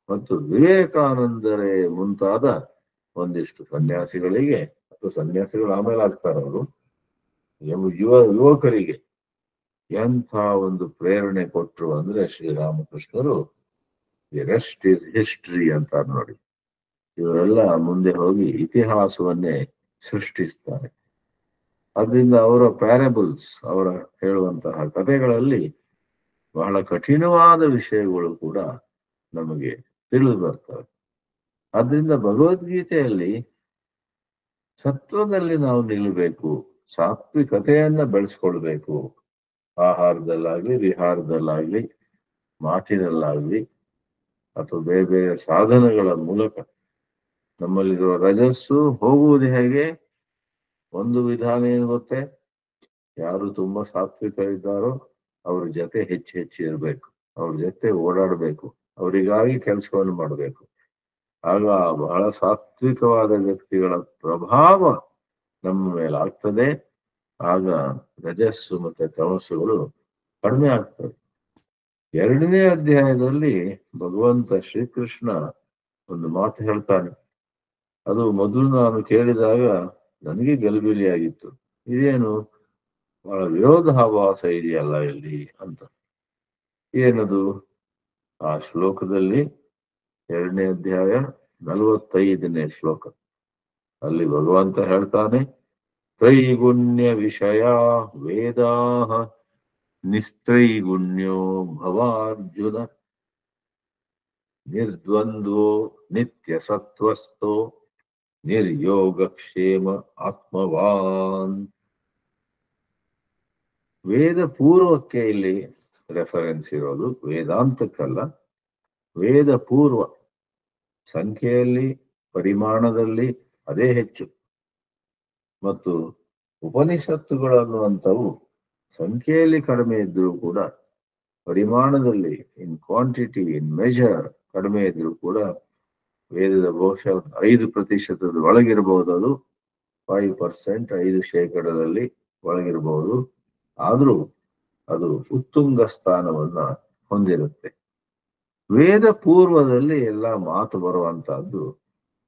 ಮತ್ತು ವಿವೇಕಾನಂದರೇ ಮುಂತಾದ ಒಂದಿಷ್ಟು ಸನ್ಯಾಸಿಗಳಿಗೆ, ಅಥವಾ ಸನ್ಯಾಸಿಗಳು ಆಮೇಲೆ ಆಗ್ತಾರೆ ಅವರು, ಯುವಕರಿಗೆ ಎಂಥ ಒಂದು ಪ್ರೇರಣೆ ಕೊಟ್ರು ಅಂದ್ರೆ ಶ್ರೀರಾಮಕೃಷ್ಣರು. ದಿ ರೆಸ್ಟ್ ಇಸ್ ಹಿಸ್ಟ್ರಿ ಅಂತಾರೆ ನೋಡಿ. ಇವರೆಲ್ಲ ಮುಂದೆ ಹೋಗಿ ಇತಿಹಾಸವನ್ನೇ ಸೃಷ್ಟಿಸ್ತಾರೆ. ಅದರಿಂದ ಅವರ ಪ್ಯಾರಬಲ್ಸ್, ಅವರ ಹೇಳುವಂತಹ ಕಥೆಗಳಲ್ಲಿ ಬಹಳ ಕಠಿಣವಾದ ವಿಷಯಗಳು ಕೂಡ ನಮಗೆ ತಿಳಿದು ಬರ್ತವೆ. ಆದ್ರಿಂದ ಭಗವದ್ಗೀತೆಯಲ್ಲಿ ಸತ್ವದಲ್ಲಿ ನಾವು ನಿಲ್ಲಬೇಕು, ಸಾತ್ವಿಕತೆಯನ್ನ ಬೆಳೆಸ್ಕೊಳ್ಬೇಕು. ಆಹಾರದಲ್ಲಾಗ್ಲಿ, ವಿಹಾರದಲ್ಲಾಗ್ಲಿ, ಮಾತಿನಲ್ಲಾಗ್ಲಿ, ಅಥವಾ ಬೇರೆ ಬೇರೆ ಸಾಧನಗಳ ಮೂಲಕ ನಮ್ಮಲ್ಲಿರುವ ರಜಸ್ಸು ಹೋಗುವುದು ಹೇಗೆ? ಒಂದು ವಿಧಾನ ಏನು ಗೊತ್ತೇ? ಯಾರು ತುಂಬಾ ಸಾತ್ವಿಕ ಇದ್ದಾರೋ ಅವ್ರ ಜೊತೆ ಹೆಚ್ಚು ಇರಬೇಕು, ಅವ್ರ ಜೊತೆ ಓಡಾಡಬೇಕು, ಅವರಿಗಾಗಿ ಕೆಲಸವನ್ನು ಮಾಡಬೇಕು. ಆಗ ಬಹಳ ಸಾತ್ವಿಕವಾದ ವ್ಯಕ್ತಿಗಳ ಪ್ರಭಾವ ನಮ್ಮ ಮೇಲೆ ಆಗ್ತದೆ. ಆಗ ರಜಸ್ಸು ಮತ್ತೆ ತಮಸ್ಸುಗಳು ಕಡಿಮೆ ಆಗ್ತವೆ. 2ನೇ ಅಧ್ಯಾಯದಲ್ಲಿ ಭಗವಂತ ಶ್ರೀಕೃಷ್ಣ ಒಂದು ಮಾತು ಹೇಳ್ತಾನೆ. ಅದು ಮೊದಲು ನಾನು ಕೇಳಿದಾಗ ನನಗೆ ಗಲಿಬಿಲಿಯಾಗಿತ್ತು. ಇದೇನು ಬಹಳ ವಿರೋಧಾಭಾಸ ಇದೆಯಲ್ಲ ಇಲ್ಲಿ ಅಂತ. ಏನದು? ಆ ಶ್ಲೋಕದಲ್ಲಿ 2ನೇ ಅಧ್ಯಾಯ 45ನೇ ಶ್ಲೋಕ ಅಲ್ಲಿ ಭಗವಂತ ಹೇಳ್ತಾನೆ, ತ್ರೈಗುಣ್ಯ ವಿಷಯ ವೇದಾಹ ನಿಸ್ತ್ರೈಗುಣ್ಯೋ ಭವಾರ್ಜುನ ನಿರ್ದ್ವಂದ್ವೋ ನಿತ್ಯ ಸತ್ವಸ್ಥೋ ನಿರ್ಯೋಗಕ್ಷೇಮ ಆತ್ಮವಾನ್. ವೇದ ಪೂರ್ವಕ್ಕೆ ಇಲ್ಲಿ ರೆಫರೆನ್ಸ್ ಇರೋದು, ವೇದಾಂತಕ್ಕಲ್ಲ. ವೇದ ಪೂರ್ವ ಸಂಖ್ಯೆಯಲ್ಲಿ, ಪರಿಮಾಣದಲ್ಲಿ ಅದೇ ಹೆಚ್ಚು. ಮತ್ತು ಉಪನಿಷತ್ತುಗಳು ಅನ್ನುವಂಥವು ಸಂಖ್ಯೆಯಲ್ಲಿ ಕಡಿಮೆ ಇದ್ರೂ ಕೂಡ ಪರಿಮಾಣದಲ್ಲಿ, ಇನ್ ಕ್ವಾಂಟಿಟಿ, ಇನ್ ಮೆಜರ್ ಕಡಿಮೆ ಇದ್ರೂ ಕೂಡ ವೇದದ ಬಹುಶಃ 5% ಒಳಗಿರಬಹುದು. ಅದು 5%, 5% ಒಳಗಿರಬಹುದು. ಆದ್ರೂ ಅದು ಉತ್ತುಂಗ ಸ್ಥಾನವನ್ನ ಹೊಂದಿರುತ್ತೆ. ವೇದ ಪೂರ್ವದಲ್ಲಿ ಎಲ್ಲ ಮಾತು ಬರುವಂತಹದ್ದು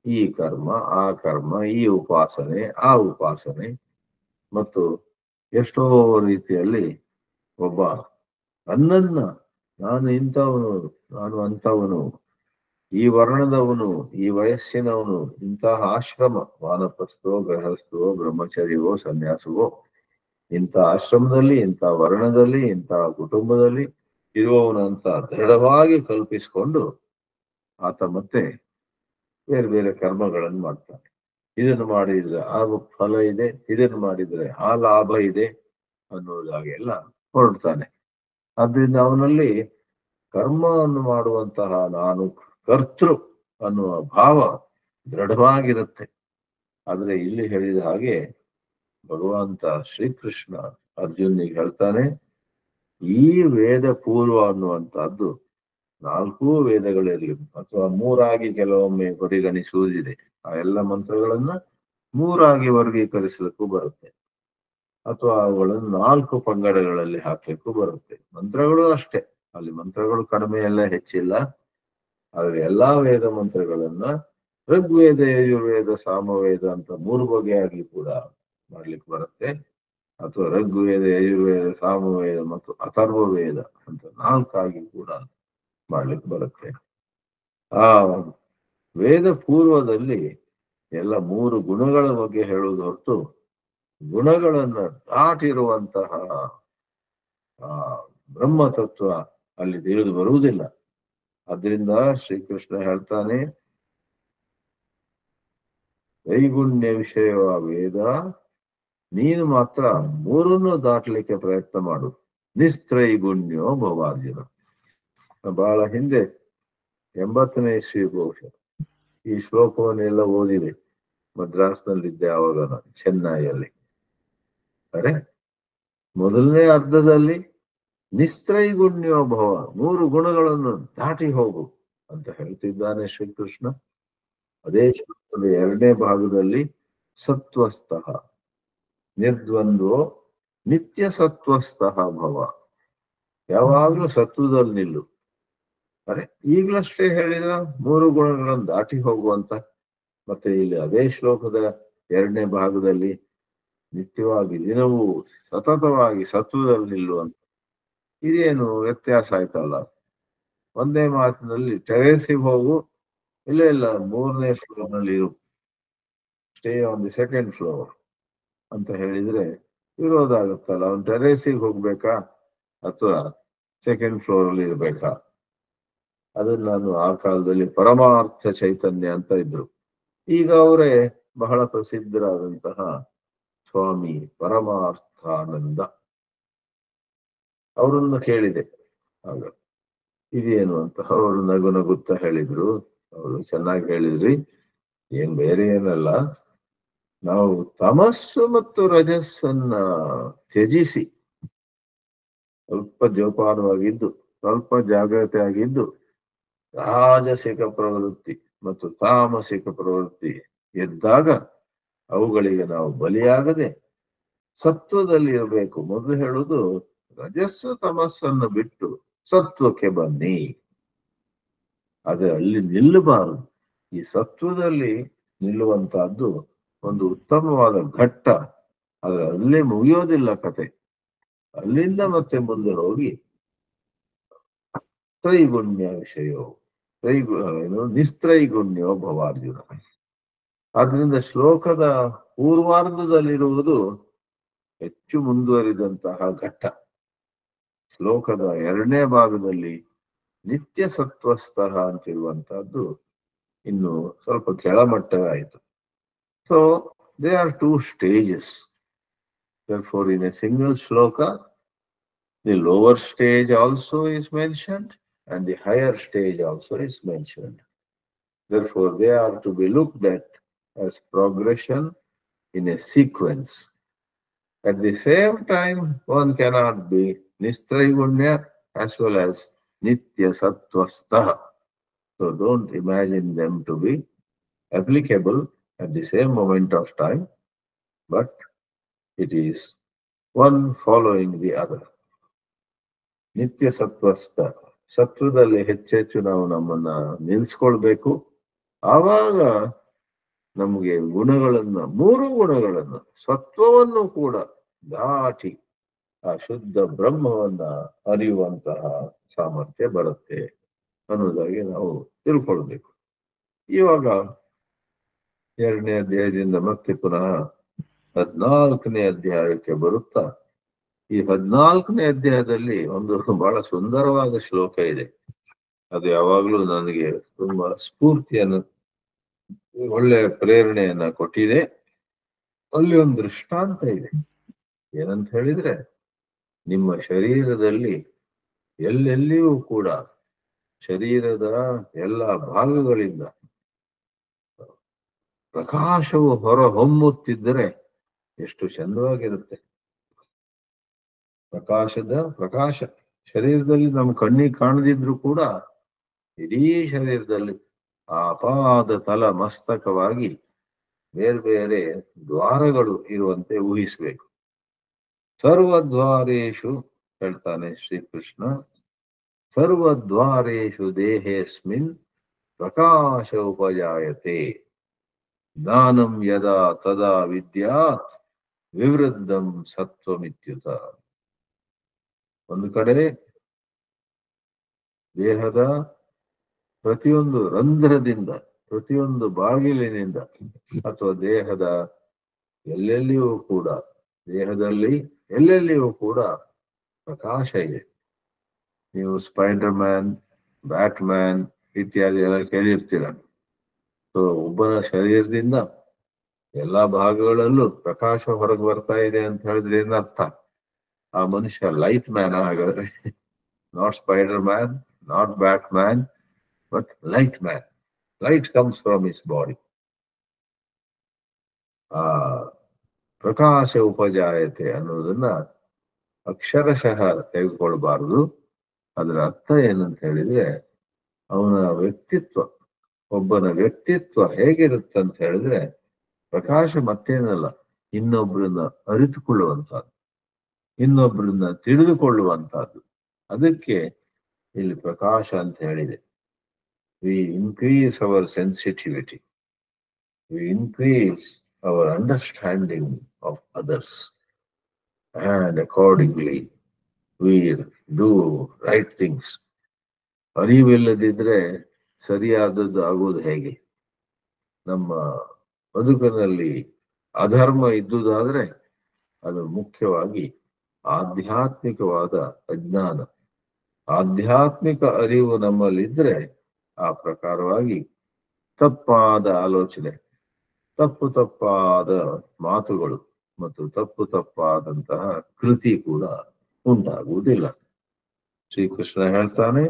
ಈ ಕರ್ಮ, ಆ ಕರ್ಮ, ಈ ಉಪಾಸನೆ, ಆ ಉಪಾಸನೆ, ಮತ್ತು ಎಷ್ಟೋ ರೀತಿಯಲ್ಲಿ ಒಬ್ಬ ಅನ್ನನ್ನ ನಾನು ಇಂಥವನು, ನಾನು ಅಂಥವನು, ಈ ವರ್ಣದವನು, ಈ ವಯಸ್ಸಿನವನು, ಇಂತಹ ಆಶ್ರಮ, ವಾನಪ್ರಸ್ಥವೋ ಗೃಹಸ್ಥವೋ ಬ್ರಹ್ಮಚರ್ಯವೋ ಸನ್ಯಾಸವೋ, ಇಂಥ ಆಶ್ರಮದಲ್ಲಿ, ಇಂಥ ವರ್ಣದಲ್ಲಿ, ಇಂತಹ ಕುಟುಂಬದಲ್ಲಿ ಇರುವವನಂತ ದೃಢವಾಗಿ ಕಲ್ಪಿಸಿಕೊಂಡು ಆತ ಮತ್ತೆ ಬೇರೆ ಬೇರೆ ಕರ್ಮಗಳನ್ನು ಮಾಡ್ತಾನೆ. ಇದನ್ನು ಮಾಡಿದ್ರೆ ಆ ಫಲ ಇದೆ, ಇದನ್ನು ಮಾಡಿದ್ರೆ ಆ ಲಾಭ ಇದೆ ಅನ್ನೋದಾಗೆಲ್ಲ ಹೊರಡ್ತಾನೆ. ಆದ್ರಿಂದ ಅವನಲ್ಲಿ ಕರ್ಮವನ್ನು ಮಾಡುವಂತಹ ನಾನು ಕರ್ತೃ ಅನ್ನುವ ಭಾವ ದೃಢವಾಗಿರುತ್ತೆ. ಆದ್ರೆ ಇಲ್ಲಿ ಹೇಳಿದ ಹಾಗೆ ಭಗವಂತ ಶ್ರೀಕೃಷ್ಣ ಅರ್ಜುನಿಗೆ ಹೇಳ್ತಾನೆ, ಈ ವೇದ ಪೂರ್ವ ಅನ್ನುವಂತಹದ್ದು 4 ವೇದಗಳಿರಲಿ ಅಥವಾ 3 ಕೆಲವೊಮ್ಮೆ ಪರಿಗಣಿಸುವುದಿದೆ. ಆ ಎಲ್ಲ ಮಂತ್ರಗಳನ್ನ 3 ವರ್ಗೀಕರಿಸಲಿಕ್ಕೂ ಬರುತ್ತೆ, ಅಥವಾ ಅವುಗಳನ್ನು 4 ಪಂಗಡಗಳಲ್ಲಿ ಹಾಕ್ಲಿಕ್ಕೂ ಬರುತ್ತೆ. ಮಂತ್ರಗಳು ಅಷ್ಟೇ, ಅಲ್ಲಿ ಮಂತ್ರಗಳು ಕಡಿಮೆ ಎಲ್ಲ ಹೆಚ್ಚಿಲ್ಲ. ಆದ್ರೆ ಎಲ್ಲಾ ವೇದ ಮಂತ್ರಗಳನ್ನ ಋಗ್ವೇದ, ಯಜುರ್ವೇದ, ಸಾಮವೇದ ಅಂತ 3 ಬಗೆಯಾಗಿ ಕೂಡ ಮಾಡ್ಲಿಕ್ಕೆ ಬರುತ್ತೆ, ಅಥವಾ ಋಗ್ವೇದ, ಯಜುರ್ವೇದ, ಸಾಮವೇದ ಮತ್ತು ಅಥರ್ವವೇದ ಅಂತ 4 ಕೂಡ ಮಾಡ್ಲಿಕ್ಕೆ ಬರುತ್ತೆ. ಆ ವೇದ ಪೂರ್ವದಲ್ಲಿ ಎಲ್ಲ 3 ಗುಣಗಳ ಬಗ್ಗೆ ಹೇಳುವುದು ಹೊರತು ಗುಣಗಳನ್ನ ದಾಟಿರುವಂತಹ ಬ್ರಹ್ಮತತ್ವ ಅಲ್ಲಿ ತಿಳಿದು ಬರುವುದಿಲ್ಲ. ಅದರಿಂದ ಶ್ರೀಕೃಷ್ಣ ಹೇಳ್ತಾನೆ, ತ್ರೈಗುಣ್ಯ ವಿಷಯವ ವೇದ, ನೀನು ಮಾತ್ರ 3 ದಾಟಲಿಕ್ಕೆ ಪ್ರಯತ್ನ ಮಾಡು, ನಿಸ್ತ್ರೈಗುಣ್ಯೋ ಭವಾರ್ಜುನ. ಬಹಳ ಹಿಂದೆ 80ನೇ ಇಸ್ವಿ ಬಹುಶಃ ಈ ಶ್ಲೋಕವನ್ನೆಲ್ಲ ಓದಿದೆ. ಮದ್ರಾಸ್ನಲ್ಲಿದ್ದೆ ಆವಾಗ ನಾನು, ಚೆನ್ನೈಯಲ್ಲಿ. ಅರೆ, ಮೊದಲನೇ ಅರ್ಧದಲ್ಲಿ ನಿಸ್ತ್ರೈಗುಣ್ಯೋ ಭವ, 3 ಗುಣಗಳನ್ನು ದಾಟಿ ಹೋಗು ಅಂತ ಹೇಳ್ತಿದ್ದಾನೆ ಶ್ರೀಕೃಷ್ಣ. ಅದೇ ಶ್ಲೋಕದ 2ನೇ ಭಾಗದಲ್ಲಿ ಸತ್ವಸ್ಥಃ ನಿರ್ದ್ವಂದ್ವೋ ನಿತ್ಯ ಸತ್ವಸ್ಥಃ ಭವ, ಯಾವಾಗ್ಲೂ ಸತ್ವದಲ್ಲಿ ನಿಲ್ಲು. ಅರೆ, ಈಗಲಷ್ಟೇ ಹೇಳಿದ 3 ಗುಣಗಳನ್ನು ದಾಟಿ ಹೋಗುವಂತ, ಮತ್ತೆ ಇಲ್ಲಿ ಅದೇ ಶ್ಲೋಕದ 2ನೇ ಭಾಗದಲ್ಲಿ ನಿತ್ಯವಾಗಿ ದಿನವೂ ಸತತವಾಗಿ ಸತ್ವದಲ್ಲಿ ನಿಲ್ಲುವಂತ. ಇದೇನು ವ್ಯತ್ಯಾಸ ಆಯ್ತಲ್ಲ? ಒಂದೇ ಮಾತಿನಲ್ಲಿ ಟೆರೇಸಿಗೆ ಹೋಗು, ಇಲ್ಲ 3ನೇ ಫ್ಲೋರ್ನಲ್ಲಿ ಇರು, stay on the 2nd floor ಅಂತ ಹೇಳಿದ್ರೆ ವಿರೋಧ ಆಗುತ್ತಲ್ಲ. ಅವ್ನು ಟೆರೇಸಿಗೆ ಹೋಗ್ಬೇಕಾ ಅಥವಾ 2nd ಫ್ಲೋರ್ ಅಲ್ಲಿ ಇರ್ಬೇಕಾ? ಅದನ್ನ ನಾನು ಆ ಕಾಲದಲ್ಲಿ ಪರಮಾರ್ಥ ಚೈತನ್ಯ ಅಂತ ಇದ್ರು. ಈಗ ಅವರೇ ಬಹಳ ಪ್ರಸಿದ್ಧರಾದಂತಹ ಸ್ವಾಮಿ ಪರಮಾರ್ಥಾನಂದ, ಅವರನ್ನು ಕೇಳಿದೆ ಆಗ ಇದೇನು ಅಂತ. ಅವರು ನಗು ನಗುತ್ತಾ ಹೇಳಿದ್ರು, ಅವರು ಚೆನ್ನಾಗಿ ಹೇಳಿದ್ರಿ, ಏನ್ ಬೇರೆ ಏನಲ್ಲ, ನಾವು ತಮಸ್ಸು ಮತ್ತು ರಜಸ್ಸನ್ನ ತ್ಯಜಿಸಿ ಸ್ವಲ್ಪ ಜೋಪಾನವಾಗಿದ್ದು, ಸ್ವಲ್ಪ ಜಾಗ್ರತೆ ಆಗಿದ್ದು, ರಾಜಸಿಕ ಪ್ರವೃತ್ತಿ ಮತ್ತು ತಾಮಸಿಕ ಪ್ರವೃತ್ತಿ ಎದ್ದಾಗ ಅವುಗಳಿಗೆ ನಾವು ಬಲಿಯಾಗದೆ ಸತ್ವದಲ್ಲಿ ಇರಬೇಕು. ಮೊದಲು ಹೇಳುದು ರಜಸ್ಸು ತಮಸ್ಸನ್ನು ಬಿಟ್ಟು ಸತ್ವಕ್ಕೆ ಬನ್ನಿ. ಆದ್ರೆ ಅಲ್ಲಿ ನಿಲ್ಲಬಾರದು. ಈ ಸತ್ವದಲ್ಲಿ ನಿಲ್ಲುವಂತಹದ್ದು ಒಂದು ಉತ್ತಮವಾದ ಘಟ್ಟ. ಆದ್ರೆ ಅಲ್ಲೇ ಮುಗಿಯೋದಿಲ್ಲ ಕತೆ. ಅಲ್ಲಿಂದ ಮತ್ತೆ ಮುಂದೆ ಹೋಗಿ ತ್ರೈಗುಣ್ಯ ವಿಷಯೋ ನಿಸ್ತ್ರೈಗುಣ್ಯೋ ಭವಾರ್ಜುನ. ಆದ್ರಿಂದ ಶ್ಲೋಕದ ಪೂರ್ವಾರ್ಧದಲ್ಲಿರುವುದು ಹೆಚ್ಚು ಮುಂದುವರಿದಂತಹ ಘಟ್ಟ. ಶ್ಲೋಕದ 2ನೇ ಭಾಗದಲ್ಲಿ ನಿತ್ಯ ಸತ್ವಸ್ಥಃ ಅಂತಿರುವಂತಹದ್ದು ಇನ್ನು ಸ್ವಲ್ಪ ಕೆಳಮಟ್ಟವಾಯಿತು. So they are 2 stages. Therefore, in a single shloka, the lower stage also is mentioned and the higher stage also is mentioned. Therefore, they are to be looked at as progression in a sequence. At the same time, one cannot be nistraigunya as well as nitya sattvastha. So don't imagine them to be applicable at the same moment of time, but it is one following the other. ನಿತ್ಯ ಸತ್ವಸ್ಥ, ಸತ್ವದಲ್ಲಿ ಹೆಚ್ಚೆಚ್ಚು ನಾವು ನಮ್ಮನ್ನ ನಿಲ್ಸ್ಕೊಳ್ಬೇಕು. ಆವಾಗ ನಮಗೆ ಗುಣಗಳನ್ನ, 3 ಗುಣಗಳನ್ನು, ಸತ್ವವನ್ನು ಕೂಡ ದಾಟಿ ಆ ಶುದ್ಧ ಬ್ರಹ್ಮವನ್ನ ಅರಿಯುವಂತಹ ಸಾಮರ್ಥ್ಯ ಬರುತ್ತೆ ಅನ್ನೋದಾಗಿ ನಾವು ತಿಳ್ಕೊಳ್ಬೇಕು. ಇವಾಗ 2ನೇ ಅಧ್ಯಾಯದಿಂದ ಮತ್ತೆ ಪುನಃ 14ನೇ ಅಧ್ಯಾಯಕ್ಕೆ ಬರುತ್ತಾ, ಈ 14ನೇ ಅಧ್ಯಾಯದಲ್ಲಿ ಒಂದು ಬಹಳ ಸುಂದರವಾದ ಶ್ಲೋಕ ಇದೆ. ಅದು ಯಾವಾಗ್ಲೂ ನನಗೆ ತುಂಬಾ ಸ್ಫೂರ್ತಿಯನ್ನು, ಒಳ್ಳೆಯ ಪ್ರೇರಣೆಯನ್ನ ಕೊಟ್ಟಿದೆ. ಅಲ್ಲಿ ಒಂದು ದೃಷ್ಟಾಂತ ಇದೆ. ಏನಂತ ಹೇಳಿದ್ರೆ, ನಿಮ್ಮ ಶರೀರದಲ್ಲಿ ಎಲ್ಲೆಲ್ಲಿಯೂ ಕೂಡ ಶರೀರದ ಎಲ್ಲ ಭಾಗಗಳಿಂದ ಪ್ರಕಾಶವು ಹೊರ ಹೊಮ್ಮುತ್ತಿದ್ದರೆ ಎಷ್ಟು ಚಂದವಾಗಿರುತ್ತೆ. ಪ್ರಕಾಶ ಶರೀರದಲ್ಲಿ ನಮ್ಮ ಕಣ್ಣಿಗೆ ಕಾಣದಿದ್ರು ಕೂಡ ಇಡೀ ಶರೀರದಲ್ಲಿ ಅಪಾದ ತಲ ಮಸ್ತಕವಾಗಿ ಬೇರೆ ಬೇರೆ ದ್ವಾರಗಳು ಇರುವಂತೆ ಊಹಿಸ್ಬೇಕು. ಸರ್ವದ್ವಾರೇಶು ಹೇಳ್ತಾನೆ ಶ್ರೀಕೃಷ್ಣ, ಸರ್ವದ್ವಾರೇಶು ದೇಹೇಸ್ಮಿನ್ ಪ್ರಕಾಶ ಉಪಜಾಯತೆ, ಜ್ಞಾನಂ ಯದಾ ತದಾ ವಿದ್ಯಾತ್ ವಿವೃದ್ಧಂ ಸತ್ವಮಿತ್ಯುತ. ಒಂದು ಕಡೆ ದೇಹದ ಪ್ರತಿಯೊಂದು ರಂಧ್ರದಿಂದ, ಪ್ರತಿಯೊಂದು ಬಾಗಿಲಿನಿಂದ ಅಥವಾ ದೇಹದ ಎಲ್ಲೆಲ್ಲಿಯೂ ಕೂಡ, ದೇಹದಲ್ಲಿ ಎಲ್ಲೆಲ್ಲಿಯೂ ಕೂಡ ಪ್ರಕಾಶ ಇದೆ. ನೀವು ಸ್ಪೈಡರ್ ಮ್ಯಾನ್, ಬ್ಯಾಟ್ ಮ್ಯಾನ್ ಇತ್ಯಾದಿ ಎಲ್ಲ ಕೇಳಿರ್ತೀರ. ಸೊ ಒಬ್ಬನ ಶರೀರದಿಂದ ಎಲ್ಲಾ ಭಾಗಗಳಲ್ಲೂ ಪ್ರಕಾಶ ಹೊರಗೆ ಬರ್ತಾ ಇದೆ ಅಂತ ಹೇಳಿದ್ರೆ ಏನರ್ಥ? ಆ ಮನುಷ್ಯ ಲೈಟ್ ಮ್ಯಾನ್. ಹಾಗಾದ್ರೆ not spider man, not bat man, but light man. Light comes from his body. ಆ ಪ್ರಕಾಶ ಉಪಜಾಯತೆ ಅನ್ನೋದನ್ನ ಅಕ್ಷರಶಃ ತೆಗೆದುಕೊಳ್ಬಾರದು. ಅದರ ಅರ್ಥ ಏನಂತ ಹೇಳಿದ್ರೆ, ಅವನ ವ್ಯಕ್ತಿತ್ವ, ಒಬ್ಬನ ವ್ಯಕ್ತಿತ್ವ ಹೇಗಿರುತ್ತಂತ ಹೇಳಿದ್ರೆ, ಪ್ರಕಾಶ ಮತ್ತೇನಲ್ಲ, ಇನ್ನೊಬ್ಬರನ್ನ ಅರಿತುಕೊಳ್ಳುವಂತಹದ್ದು, ಇನ್ನೊಬ್ಬರನ್ನ ತಿಳಿದುಕೊಳ್ಳುವಂತಹದ್ದು. ಅದಕ್ಕೆ ಇಲ್ಲಿ ಪ್ರಕಾಶ ಅಂತ ಹೇಳಿದೆ. We increase our sensitivity, we increase our understanding of others, and accordingly we do right things. ಅರಿವಿಲ್ಲದಿದ್ರೆ ಸರಿಯಾದದ್ದು ಆಗೋದು ಹೇಗೆ? ನಮ್ಮ ಬದುಕಿನಲ್ಲಿ ಅಧರ್ಮ ಇದ್ದುದಾದ್ರೆ ಅದು ಮುಖ್ಯವಾಗಿ ಆಧ್ಯಾತ್ಮಿಕವಾದ ಅಜ್ಞಾನ. ಆಧ್ಯಾತ್ಮಿಕ ಅರಿವು ನಮ್ಮಲ್ಲಿದ್ರೆ ಆ ಪ್ರಕಾರವಾಗಿ ತಪ್ಪಾದ ಆಲೋಚನೆ, ತಪ್ಪಾದ ಮಾತುಗಳು ಮತ್ತು ತಪ್ಪಾದಂತಹ ಕೃತಿ ಕೂಡ ಉಂಟಾಗುವುದಿಲ್ಲ. ಶ್ರೀಕೃಷ್ಣ ಹೇಳ್ತಾನೆ,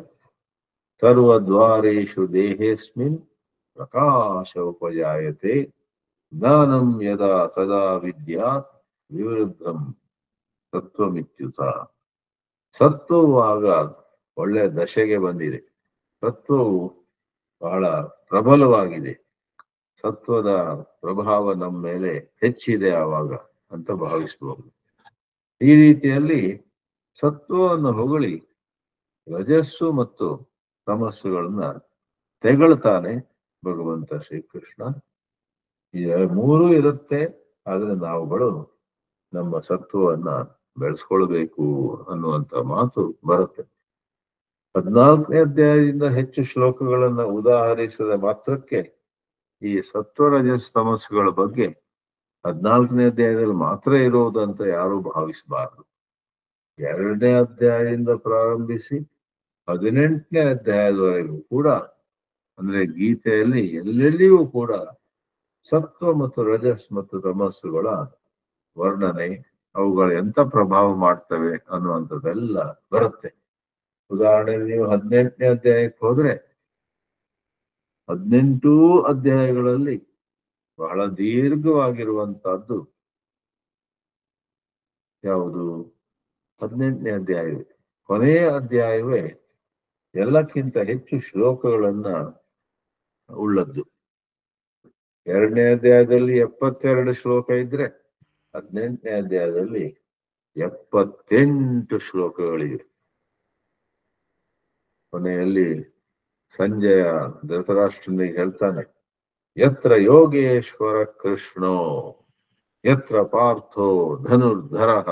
ಸರ್ವದ್ವಾರೇಶು ದೇಹೇಸ್ಮಿನ್ ಪ್ರಕಾಶ ಉಪಜಾಯತೆ, ಜ್ಞಾನಂ ಯದಾ ತದಾ ವಿದ್ಯಾತ್ ವಿವೃದ್ಧಂ ಸತ್ವಮಿತ್ಯುತ. ಸತ್ವವು ಆಗ ಒಳ್ಳೆ ದಶೆಗೆ ಬಂದಿದೆ. ಸತ್ವವು ಬಹಳ ಪ್ರಬಲವಾಗಿದೆ. ಸತ್ವದ ಪ್ರಭಾವ ನಮ್ಮ ಮೇಲೆ ಹೆಚ್ಚಿದೆ ಆವಾಗ ಅಂತ ಭಾವಿಸಬಹುದು. ಈ ರೀತಿಯಲ್ಲಿ ಸತ್ವವನ್ನು ಹೊಗಳಿ ರಜಸ್ಸು ಮತ್ತು ತಮಸ್ಸುಗಳನ್ನ ತೆಗಳ್ತಾನೆ ಭಗವಂತ ಶ್ರೀಕೃಷ್ಣ. ಈ ಮೂರೂ ಇರುತ್ತೆ, ಆದ್ರೆ ನಾವುಗಳು ನಮ್ಮ ಸತ್ವವನ್ನ ಬೆಳೆಸ್ಕೊಳ್ಬೇಕು ಅನ್ನುವಂತ ಮಾತು ಬರುತ್ತೆ. 14ನೇ ಅಧ್ಯಾಯದಿಂದ ಹೆಚ್ಚು ಶ್ಲೋಕಗಳನ್ನ ಉದಾಹರಿಸಿದ ಮಾತ್ರಕ್ಕೆ ಈ ಸತ್ವರಜಸ್ ತಮಸ್ಸುಗಳ ಬಗ್ಗೆ 14ನೇ ಅಧ್ಯಾಯದಲ್ಲಿ ಮಾತ್ರ ಇರೋದು ಅಂತ ಯಾರೂ ಭಾವಿಸಬಾರದು. 2ನೇ ಅಧ್ಯಾಯದಿಂದ ಪ್ರಾರಂಭಿಸಿ 18ನೇ ಅಧ್ಯಾಯದವರೆಗೂ ಕೂಡ, ಅಂದ್ರೆ ಗೀತೆಯಲ್ಲಿ ಎಲ್ಲೆಲ್ಲಿಯೂ ಕೂಡ ಸತ್ವ ಮತ್ತು ರಜಸ್ ಮತ್ತು ತಮಸ್ಸುಗಳ ವರ್ಣನೆ, ಅವುಗಳು ಎಂತ ಪ್ರಭಾವ ಮಾಡ್ತವೆ ಅನ್ನುವಂಥದ್ದೆಲ್ಲ ಬರುತ್ತೆ. ಉದಾಹರಣೆಗೆ ನೀವು 18ನೇ ಅಧ್ಯಾಯಕ್ಕೆ ಹೋದ್ರೆ 18 ಅಧ್ಯಾಯಗಳಲ್ಲಿ ಬಹಳ ದೀರ್ಘವಾಗಿರುವಂತಹದ್ದು ಯಾವುದು? 18ನೇ ಅಧ್ಯಾಯವೇ. ಕೊನೆಯ ಅಧ್ಯಾಯವೇ ಎಲ್ಲಕ್ಕಿಂತ ಹೆಚ್ಚು ಶ್ಲೋಕಗಳನ್ನ ಉಳ್ಳದ್ದು. 2ನೇ ಅಧ್ಯಾಯದಲ್ಲಿ 72 ಶ್ಲೋಕ ಇದ್ರೆ 18ನೇ ಅಧ್ಯಾಯದಲ್ಲಿ 78 ಶ್ಲೋಕಗಳಿವೆ. ಕೊನೆಯಲ್ಲಿ ಸಂಜಯ ಧೃತರಾಷ್ಟ್ರನಿಗೆ ಹೇಳ್ತಾನೆ, ಯತ್ರ ಯೋಗೇಶ್ವರ ಕೃಷ್ಣೋ ಯತ್ರ ಪಾರ್ಥೋ ಧನುರ್ಧರಃ